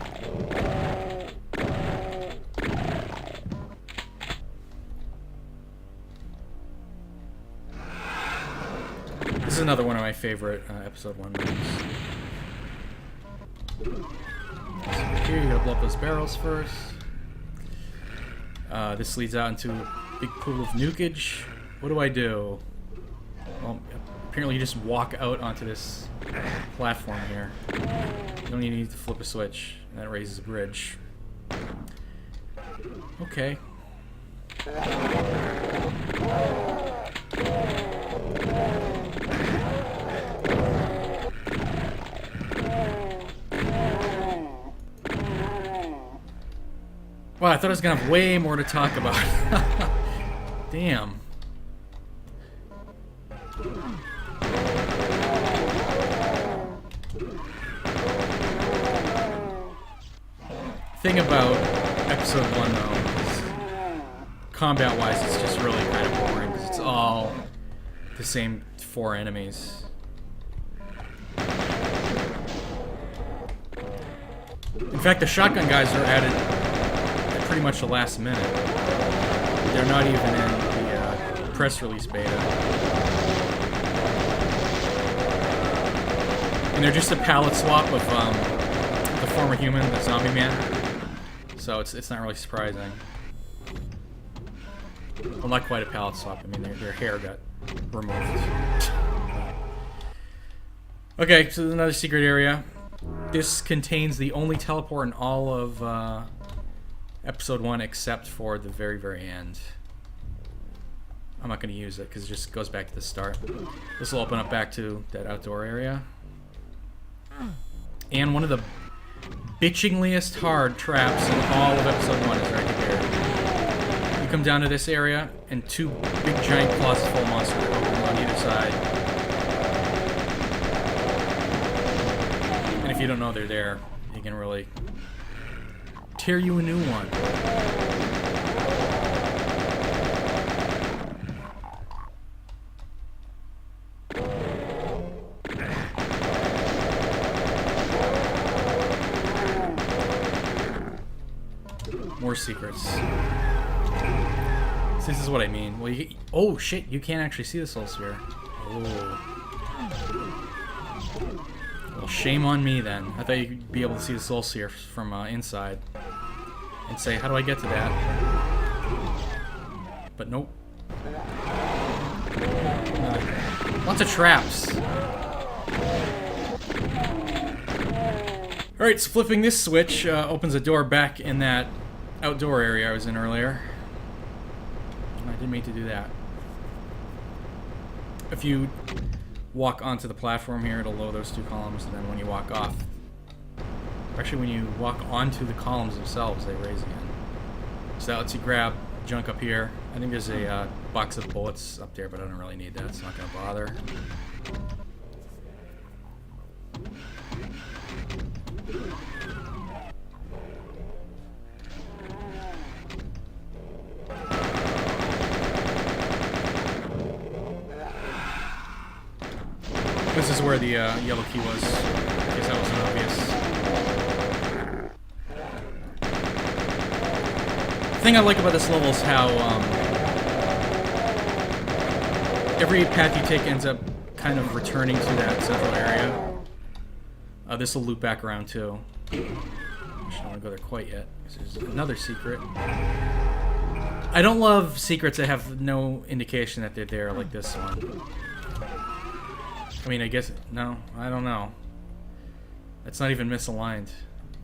This is another one of my favorite episode 1 moves. Here, you gotta blow up those barrels first. This leads out into a big pool of nukage. What do I do? Well, apparently you just walk out onto this platform here. You don't even need to flip a switch. And that raises a bridge. Okay. Wow, I thought I was gonna have way more to talk about. Damn. Thing about episode 1 though is combat-wise it's just really kind of boring because it's all the same 4 enemies. In fact, the shotgun guys are added at pretty much the last minute. They're not even in the press release beta. And they're just a palette swap of the former human, the zombie man. So it's not really surprising. Well, not quite a palette swap. I mean, their hair got removed. Okay, so there's another secret area. This contains the only teleport in all of episode 1 except for the very, very end. I'm not going to use it because it just goes back to the start. This will open up back to that outdoor area. And one of the bitchingliest hard traps in all of episode 1 is right here. You come down to this area, and 2 big giant claws full monsters open on either side. And if you don't know they're there, you can really tear you a new one. More secrets. So this is what I mean. Well, oh shit! You can't actually see the soul sphere. Oh. Well, shame on me then. I thought you'd be able to see the soul sphere from inside. And say, how do I get to that? But nope. Lots of traps. Alright, so flipping this switch opens a door back in that outdoor area I was in earlier. I didn't mean to do that. If you walk onto the platform here, it'll lower those two columns, and then when you walk off... Actually, when you walk onto the columns themselves, they raise again. So that lets you grab junk up here. I think there's a box of bullets up there, but I don't really need that. It's not going to bother. This is where the yellow key was, in case that wasn't obvious. The thing I like about this level is how every path you take ends up kind of returning to that central area. This will loop back around too. I don't want to go there quite yet, because there's another secret. I don't love secrets that have no indication that they're there, like this one. I mean, I guess... No, I don't know. It's not even misaligned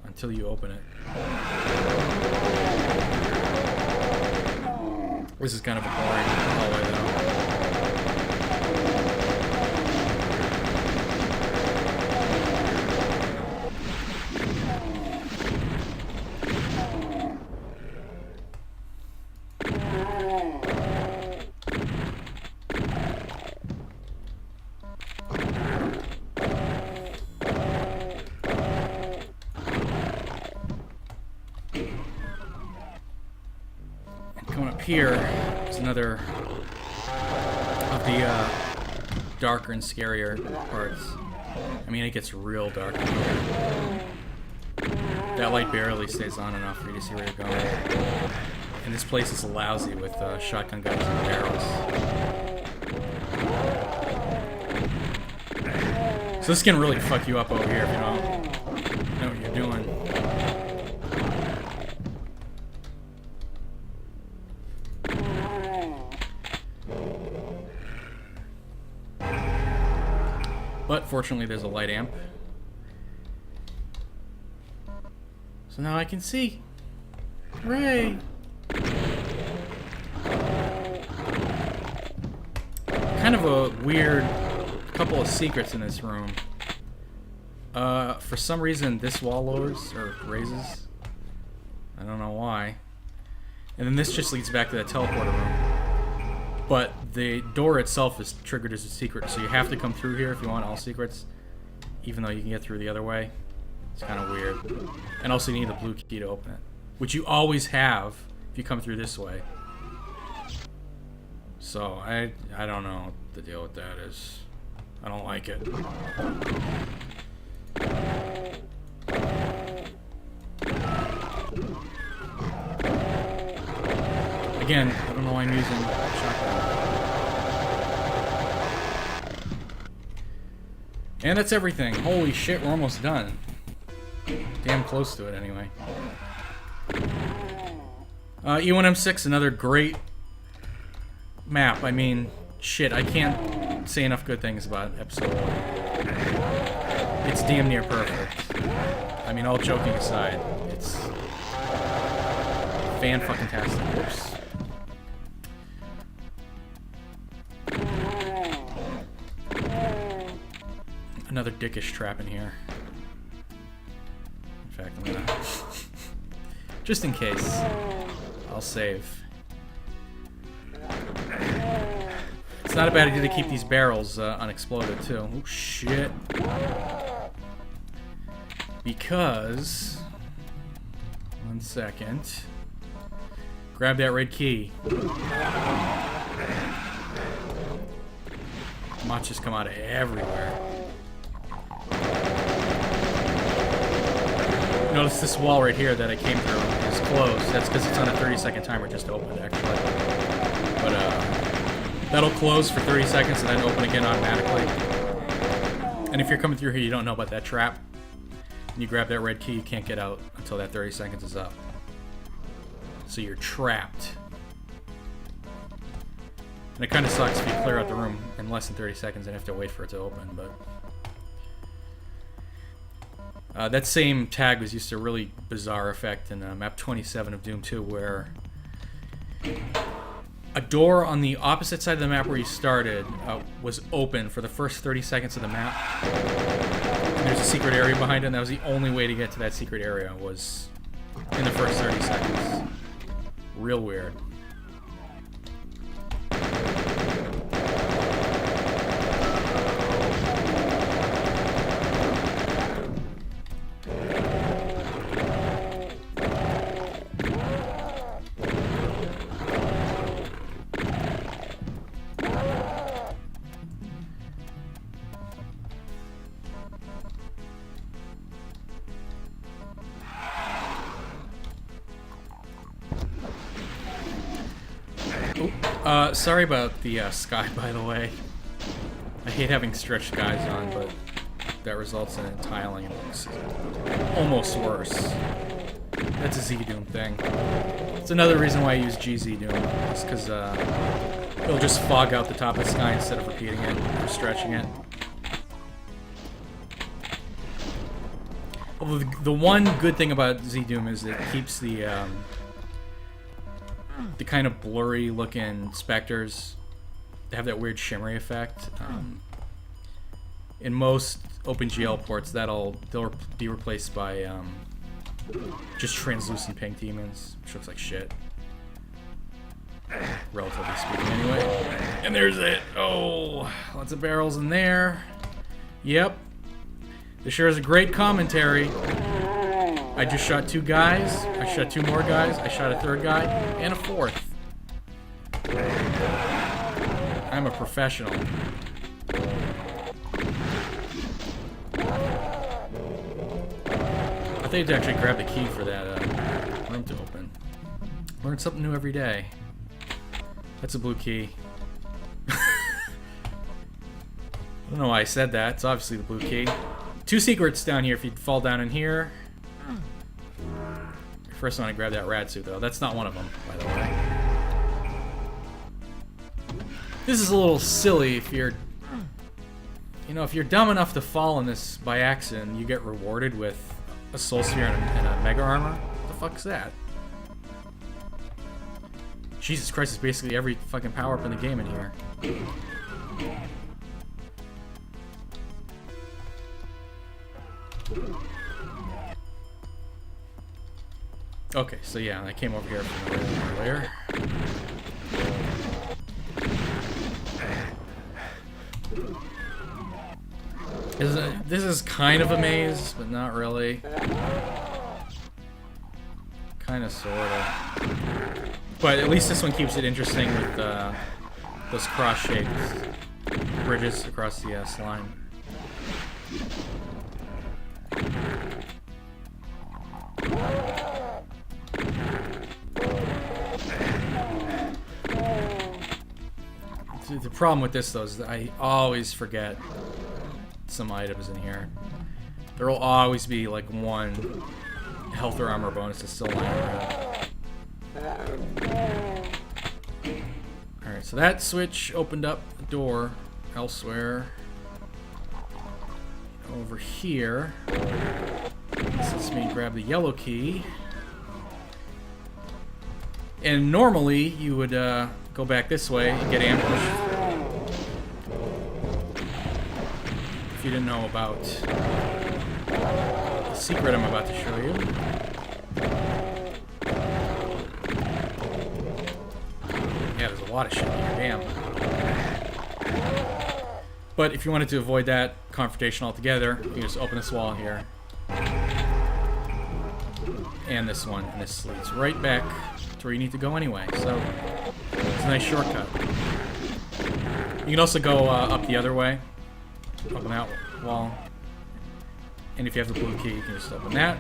until you open it. This is kind of a boring hallway, though. Here is another of the darker and scarier parts. I mean, it gets real dark here. That light barely stays on enough for you to see where you're going. And this place is lousy with shotgun guns and barrels. So this can really fuck you up over here if you don't know what you're doing. But fortunately there's a light amp. So now I can see. Hooray! Kind of a weird couple of secrets in this room. For some reason this wall lowers or raises. I don't know why. And then this just leads back to that teleporter room. But the door itself is triggered as a secret, so you have to come through here if you want all secrets, even though you can get through the other way. It's kind of weird. And also you need the blue key to open it, which you always have if you come through this way. So I don't know what the deal with that is. I don't like it. Again, I don't know why I'm using shotgun. And that's everything. Holy shit, we're almost done. Damn close to it, anyway. E1M6, another great map. I mean, shit, I can't say enough good things about episode 1. It's damn near perfect. I mean, all joking aside, it's fan-fucking-tastic. Oops. Another dickish trap in here. In fact, I'm gonna... just in case, I'll save. It's not a bad idea to keep these barrels unexploded, too. Oh, shit. Because... one second. Grab that red key. Matches come out of everywhere. Notice this wall right here that I came through is is closed. That's because it's on a 30-second timer just opened, actually. But that'll close for 30 seconds and then open again automatically. And if you're coming through here, you don't know about that trap, and you grab that red key, you can't get out until that 30 seconds is up. So you're trapped. And it kind of sucks if you clear out the room in less than 30 seconds and have to wait for it to open, but... that same tag was used to a really bizarre effect in map 27 of Doom 2, where a door on the opposite side of the map where you started was open for the first 30 seconds of the map. And there's a secret area behind it, and that was the only way to get to that secret area, was in the first 30 seconds. Real weird. Sorry about the sky, by the way. I hate having stretched skies on, but that results in it tiling and it looks almost worse. That's a Z-Doom thing. It's another reason why I use GZ Doom. It's because it'll just fog out the top of the sky instead of repeating it or stretching it. Although the one good thing about Z-Doom is it keeps the kind of blurry looking specters. They have that weird shimmery effect. In most OpenGL ports, they'll be replaced by just translucent pink demons, which looks like shit, relatively speaking. Anyway, and there's it. Oh, lots of barrels in there. Yep, this sure is a great commentary. I just shot 2 guys, I shot 2 more guys, I shot a 3rd guy, and a 4th. I'm a professional. I think to actually grab the key for that room to open. Learn something new every day. That's a blue key. I don't know why I said that, it's obviously the blue key. 2 secrets down here if you fall down in here. First, I want to grab that rad suit, though. That's not one of them, by the way. This is a little silly if you're... You know, if you're dumb enough to fall in this by accident, you get rewarded with a soul sphere and a mega armor. What the fuck's that? Jesus Christ, it's basically every fucking power-up in the game in here. Okay, so yeah, I came over here from earlier. This is kind of a maze, but not really. Kind of, sorta. But at least this one keeps it interesting with those cross-shaped bridges across the slime. The problem with this, though, is that I always forget some items in here. There will always be, like, one health or armor bonus that's still lying around. Alright, so that switch opened up the door elsewhere. Over here. This lets me grab the yellow key. And normally, you would go back this way and get ambushed. If you didn't know about the secret I'm about to show you. Yeah, there's a lot of shit here, damn. But if you wanted to avoid that confrontation altogether, you can just open this wall here. And this one, and this leads right back to where you need to go anyway, so it's a nice shortcut. You can also go up the other way, open that wall, and if you have the blue key, you can just open that,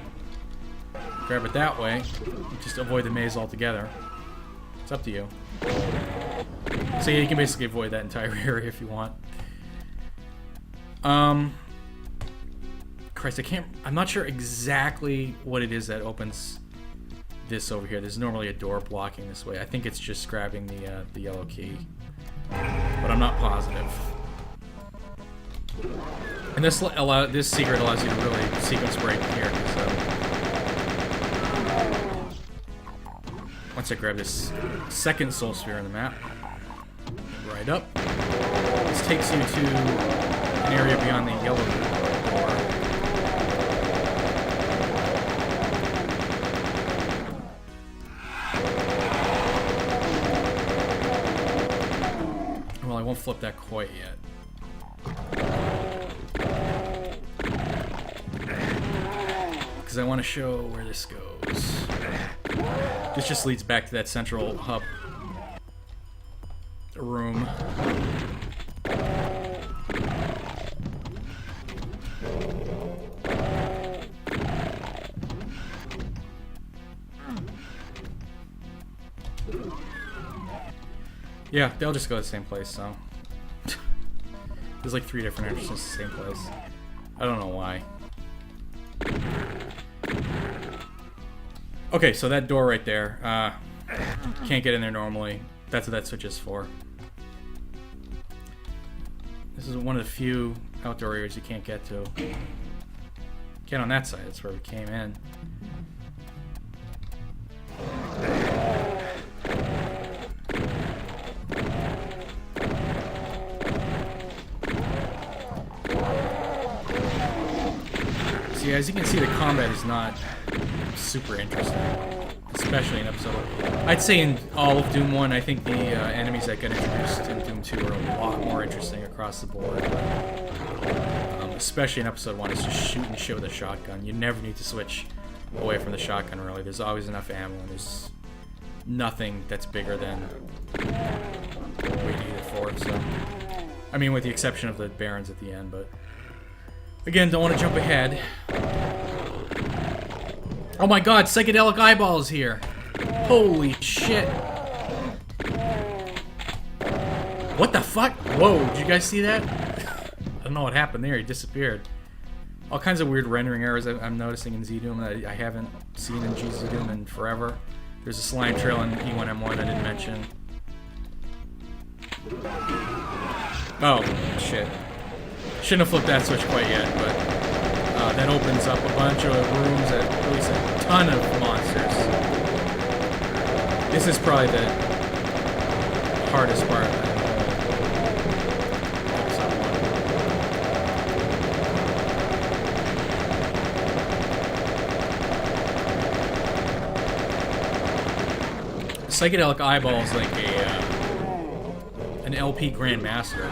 grab it that way. Just avoid the maze altogether. It's up to you. So yeah, you can basically avoid that entire area if you want. Christ, I'm not sure exactly what it is that opens this over here. There's normally a door blocking this way. I think it's just grabbing the yellow key, but I'm not positive. And this secret allows you to really sequence break here. Once I grab this second soul sphere in the map, right up. This takes you to an area beyond the yellow door. Well, I won't flip that quite yet. Because I want to show where this goes. This just leads back to that central hub room. Yeah, they'll just go to the same place, so. There's like 3 different entrances to the same place. I don't know why. Okay, so that door right there, can't get in there normally. That's what that switch is for. This is one of the few outdoor areas you can't get to. Get on that side, that's where we came in. See, as you can see, the combat is not super interesting, especially in episode 1. I'd say in all of Doom 1, I think the enemies that get introduced in Doom 2 are a lot more interesting across the board. Especially in episode 1, it's just shoot and shit with a shotgun. You never need to switch away from the shotgun, really. There's always enough ammo, and there's nothing that's bigger than what you need it for. So, I mean, with the exception of the Barons at the end, but again, don't want to jump ahead. Oh my god, psychedelic eyeballs here. Holy shit. What the fuck? Whoa, did you guys see that? I don't know what happened there, he disappeared. All kinds of weird rendering errors I'm noticing in Z-Doom that I haven't seen in GZ-Doom in forever. There's a slime trail in E1M1 I didn't mention. Oh, shit. Shouldn't have flipped that switch quite yet, but that opens up a bunch of rooms that release a ton of monsters. This is probably the hardest part of that whole Psychedelic Eyeball is like an LP Grandmaster.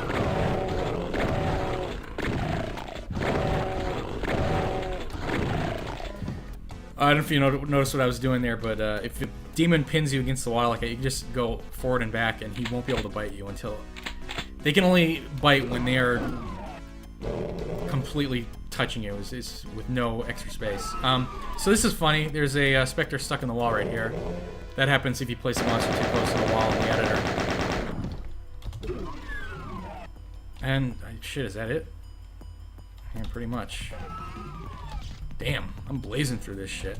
I don't know if you noticed what I was doing there, but if a demon pins you against the wall like that, you can just go forward and back, and he won't be able to bite you until... They can only bite when they are completely touching you, is with no extra space. So this is funny. There's a specter stuck in the wall right here. That happens if you place a monster too close to the wall in the editor. And, shit, is that it? Yeah, pretty much. Damn, I'm blazing through this shit.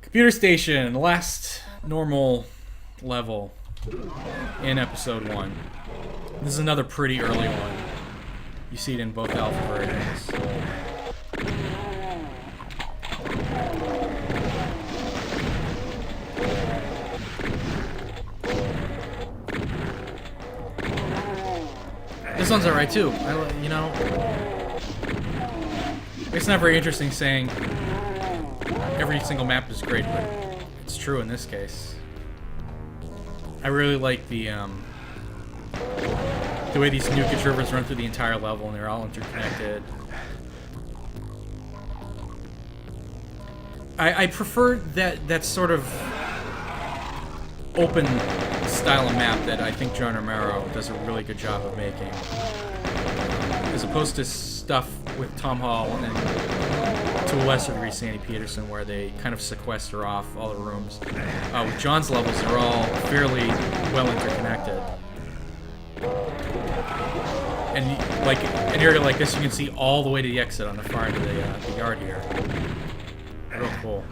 Computer station, the last normal level in episode 1. This is another pretty early one. You see it in both alpha versions. This one's alright too. You know, it's not very interesting saying every single map is great, but it's true in this case. I really like the way these new contrivers run through the entire level and they're all interconnected. I prefer that sort of open style of map that I think John Romero does a really good job of making, as opposed to stuff with Tom Hall and to a lesser degree Sandy Peterson, where they kind of sequester off all the rooms. With John's levels, they're all fairly well interconnected. And like an area like this, you can see all the way to the exit on the far end of the yard here. Real cool.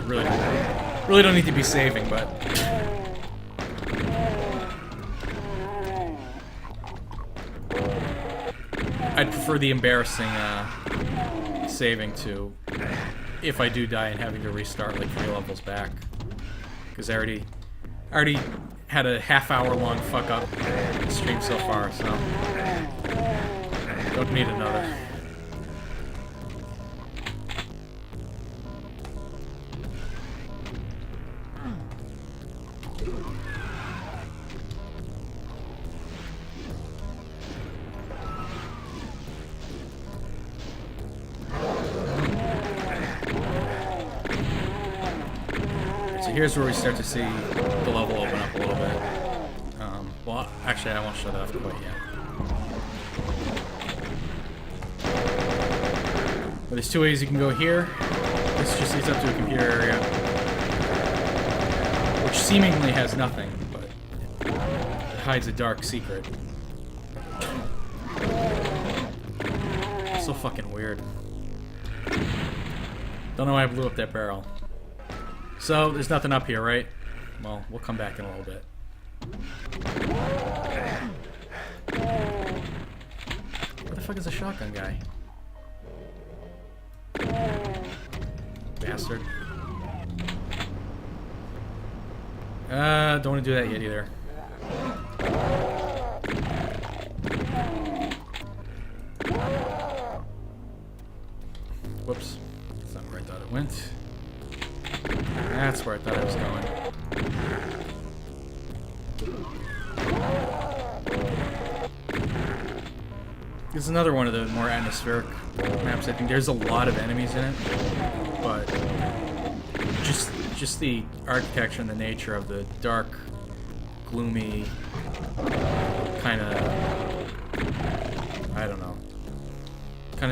Really don't need to be saving, but I'd prefer the embarrassing saving to if I do die and having to restart like 3 levels back, because I already had a half-hour-long fuck-up stream so far, so don't need another. Here's where we start to see the level open up a little bit. Well, actually, I won't show that off quite yet. But there's 2 ways you can go here. This just leads up to a computer area, which seemingly has nothing, but it hides a dark secret. So fucking weird. Don't know why I blew up that barrel. So, there's nothing up here, right? Well, we'll come back in a little bit. Where the fuck is the shotgun guy? Bastard. Don't want to do that yet either. Whoops. That's not where I thought it went. That's where I thought I was going. This is another one of the more atmospheric maps. I think there's a lot of enemies in it, but just the architecture and the nature of the dark, gloomy, kind of, I don't know, kind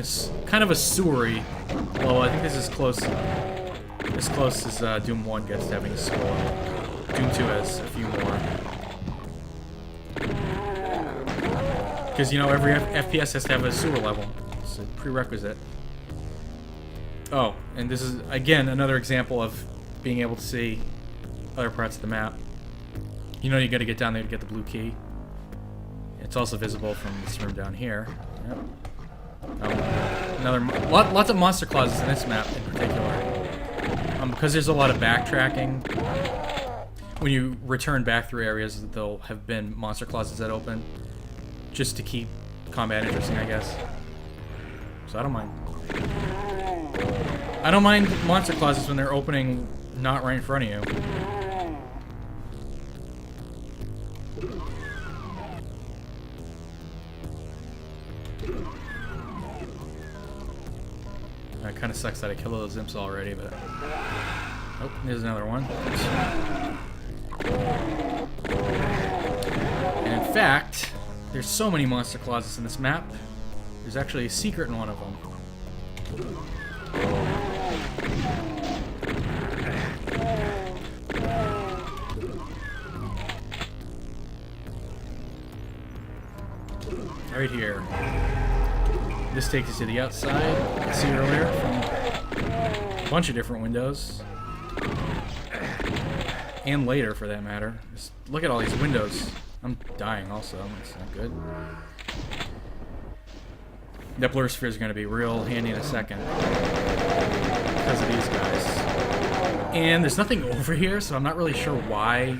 of a sewery. Well, I think this is close as Doom 1 gets to having a sewer. Doom 2 has a few more. Because, you know, every FPS has to have a sewer level. It's a prerequisite. Oh, and this is, again, another example of being able to see other parts of the map. You know you gotta get down there to get the blue key. It's also visible from this room down here. Yep. Oh, lots of monster closets in this map in particular. Because there's a lot of backtracking. When you return back through areas, there'll have been monster closets that open. Just to keep combat interesting, I guess. So I don't mind. I don't mind monster closets when they're opening not right in front of you. It kind of sucks that I killed those imps already, but... Oh, there's another one. And in fact, there's so many monster closets in this map, there's actually a secret in one of them. Right here. This takes us to the outside. You can see earlier from a bunch of different windows. And later, for that matter. Just look at all these windows. I'm dying also. That's not good. That blur sphere is going to be real handy in a second. Because of these guys. And there's nothing over here, so I'm not really sure why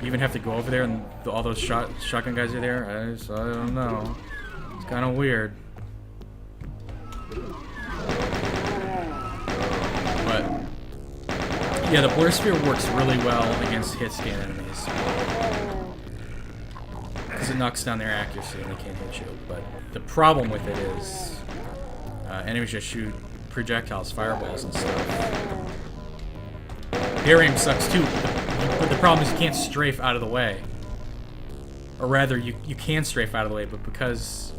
you even have to go over there and all those shotgun guys are there. I don't know. It's kind of weird. But yeah, the blur sphere works really well against hit scan enemies. Because it knocks down their accuracy and they can't hit you. But the problem with it is enemies just shoot projectiles, fireballs and stuff. Their aim sucks too. But the problem is you can't strafe out of the way. Or rather, you can strafe out of the way, but because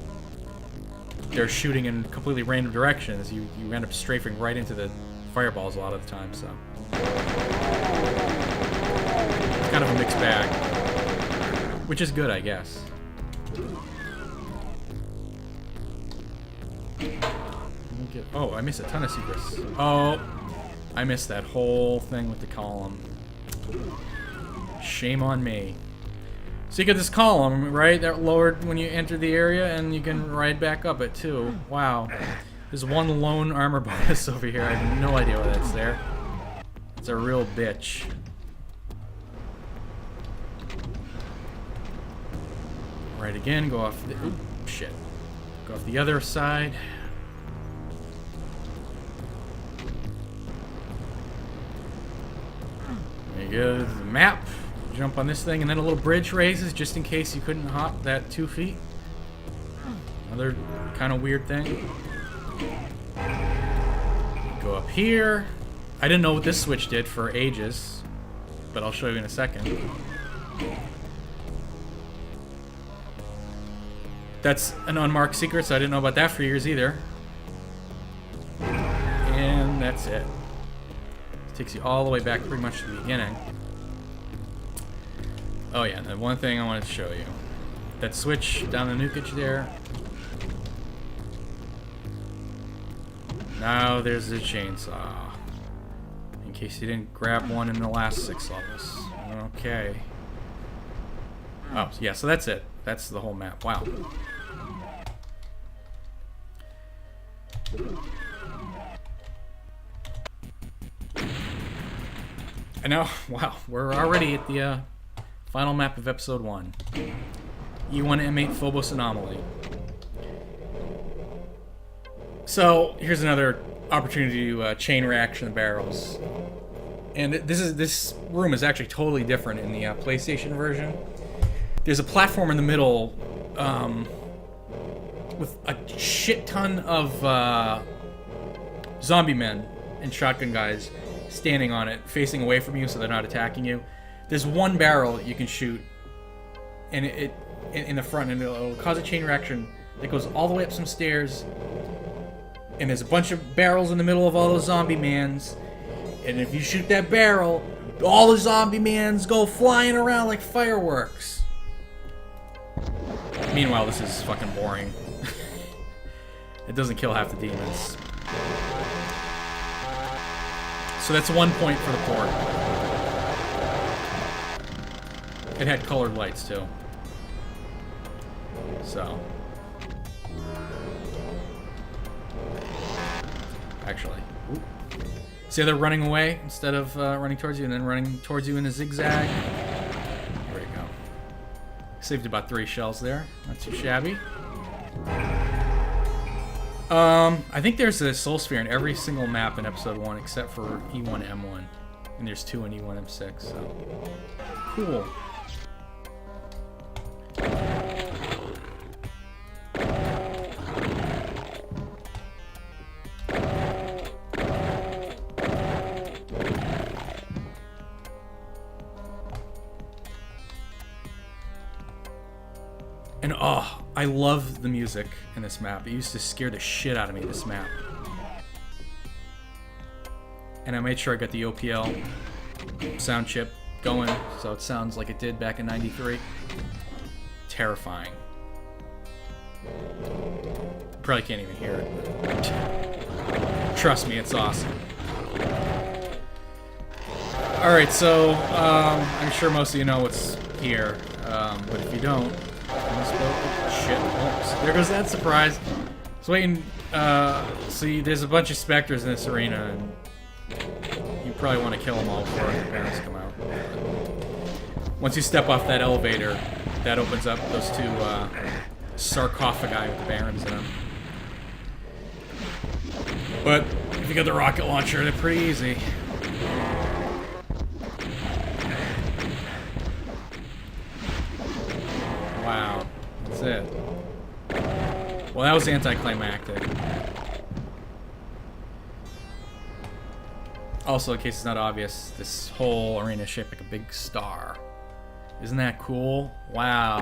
they're shooting in completely random directions, you end up strafing right into the fireballs a lot of the time, so. It's kind of a mixed bag. Which is good, I guess. Oh, I missed a ton of secrets. Oh, I missed that whole thing with the column. Shame on me. So you get this column, right? That lowered when you enter the area, and you can ride back up it too. Wow. There's one lone armor bonus over here. I have no idea why that's there. It's a real bitch. Right again, go off the... Oop, shit. Go off the other side. There you go, the map. Jump on this thing, and then a little bridge raises just in case you couldn't hop that 2 feet. Another kind of weird thing. Go up here. I didn't know what this switch did for ages, but I'll show you in a second. That's an unmarked secret, so I didn't know about that for years either. And that's it. This takes you all the way back pretty much to the beginning. Oh yeah, and one thing I wanted to show you. That switch down the nukage there. Now there's the chainsaw. In case you didn't grab one in the last 6 levels. Okay. Oh, yeah, so that's it. That's the whole map. Wow. And now, wow, we're already at the final map of episode 1. E1M8 Phobos Anomaly. So here's another opportunity to chain reaction the barrels. And this room is actually totally different in the PlayStation version. There's a platform in the middle with a shit ton of zombie men and shotgun guys standing on it, facing away from you so they're not attacking you. There's one barrel that you can shoot, and it in the front, and it'll cause a chain reaction that goes all the way up some stairs. And there's a bunch of barrels in the middle of all those zombie mans. And if you shoot that barrel, all the zombie mans go flying around like fireworks. Meanwhile, this is fucking boring. It doesn't kill half the demons. So that's 1 point for the port. It had colored lights too. So. Actually. Ooh. See how they're running away instead of running towards you and then running towards you in a zigzag? There you go. Saved about 3 shells there. Not too shabby. I think there's a soul sphere in every single map in episode 1 except for E1M1. And there's 2 in E1M6, so. Cool. And oh, I love the music in this map. It used to scare the shit out of me, this map. And I made sure I got the OPL sound chip going so it sounds like it did back in '93. Terrifying. Probably can't even hear it, but trust me, it's awesome. Alright, so I'm sure most of you know what's here, but if you don't, shit. Oops. There goes that surprise. I was waiting. See, there's a bunch of specters in this arena, and you probably want to kill them all before the parents come out. Once you step off that elevator, that opens up those 2 sarcophagi with the barons in them. But if you got the rocket launcher, they're pretty easy. Wow. That's it. Well, that was anticlimactic. Also, in case it's not obvious, this whole arena is shaped like a big star. Isn't that cool? Wow.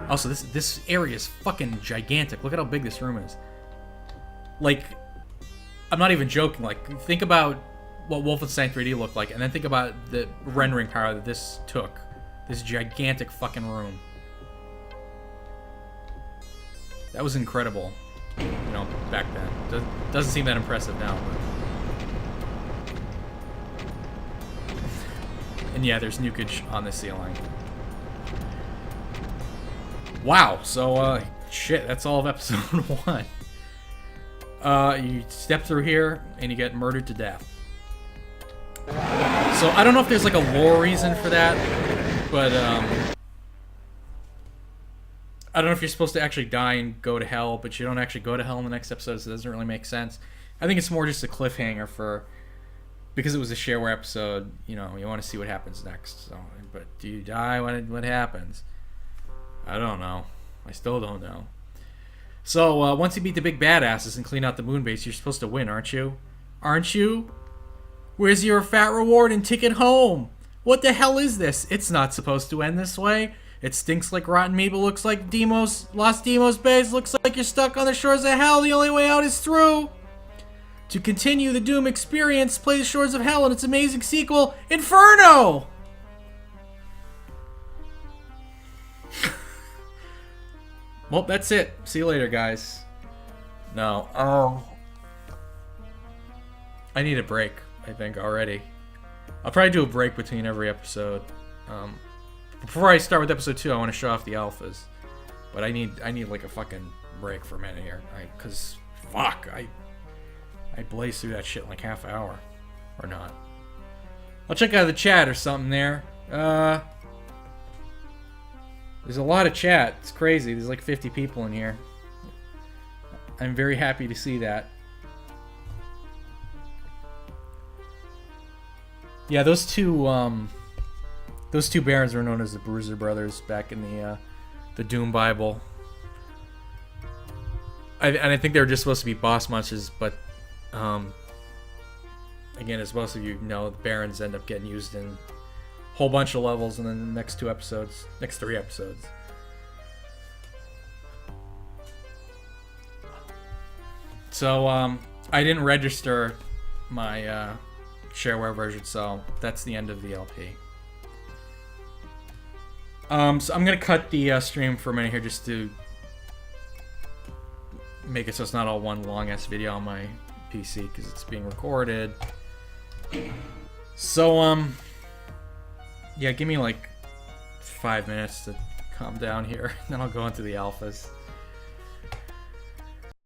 Also, this area is fucking gigantic. Look at how big this room is. Like, I'm not even joking. Like, think about what Wolfenstein 3D looked like, and then think about the rendering power that this took. This gigantic fucking room. That was incredible, you know, back then. Doesn't seem that impressive now, but... And yeah, there's nukage on the ceiling. Wow, so, shit, that's all of episode 1. You step through here, and you get murdered to death. So, I don't know if there's, like, a lore reason for that, but, I don't know if you're supposed to actually die and go to hell, but you don't actually go to hell in the next episode, so it doesn't really make sense. I think it's more just a cliffhanger for... Because it was a shareware episode, you know, you want to see what happens next. So, but do you die? What happens? I don't know. I still don't know. So, once you beat the big badasses and clean out the moon base, you're supposed to win, aren't you? Aren't you? Where's your fat reward and ticket home? What the hell is this? It's not supposed to end this way. It stinks like rotten meat, but looks like Lost Demos base. Looks like you're stuck on the shores of hell. The only way out is through. To continue the Doom experience, play The Shores of Hell and its amazing sequel, Inferno! Well, that's it. See you later, guys. No. I need a break, I think, already. I'll probably do a break between every episode. Before I start with episode 2, I want to show off the alphas. But I need like a fucking break for a minute here. Because, fuck, I blazed through that shit in like half an hour. Or not. I'll check out the chat or something there. There's a lot of chat. It's crazy. There's like 50 people in here. I'm very happy to see that. Yeah, those two barons were known as the Bruiser Brothers back in the Doom Bible. And I think they were just supposed to be boss monsters, but again, as most of you know, the barons end up getting used in a whole bunch of levels in the next 3 episodes. So I didn't register my shareware version, so that's the end of the LP. So I'm gonna cut the stream for a minute here just to make it so it's not all one long ass video on my PC because it's being recorded. So yeah, give me like 5 minutes to calm down here, then I'll go into the alphas.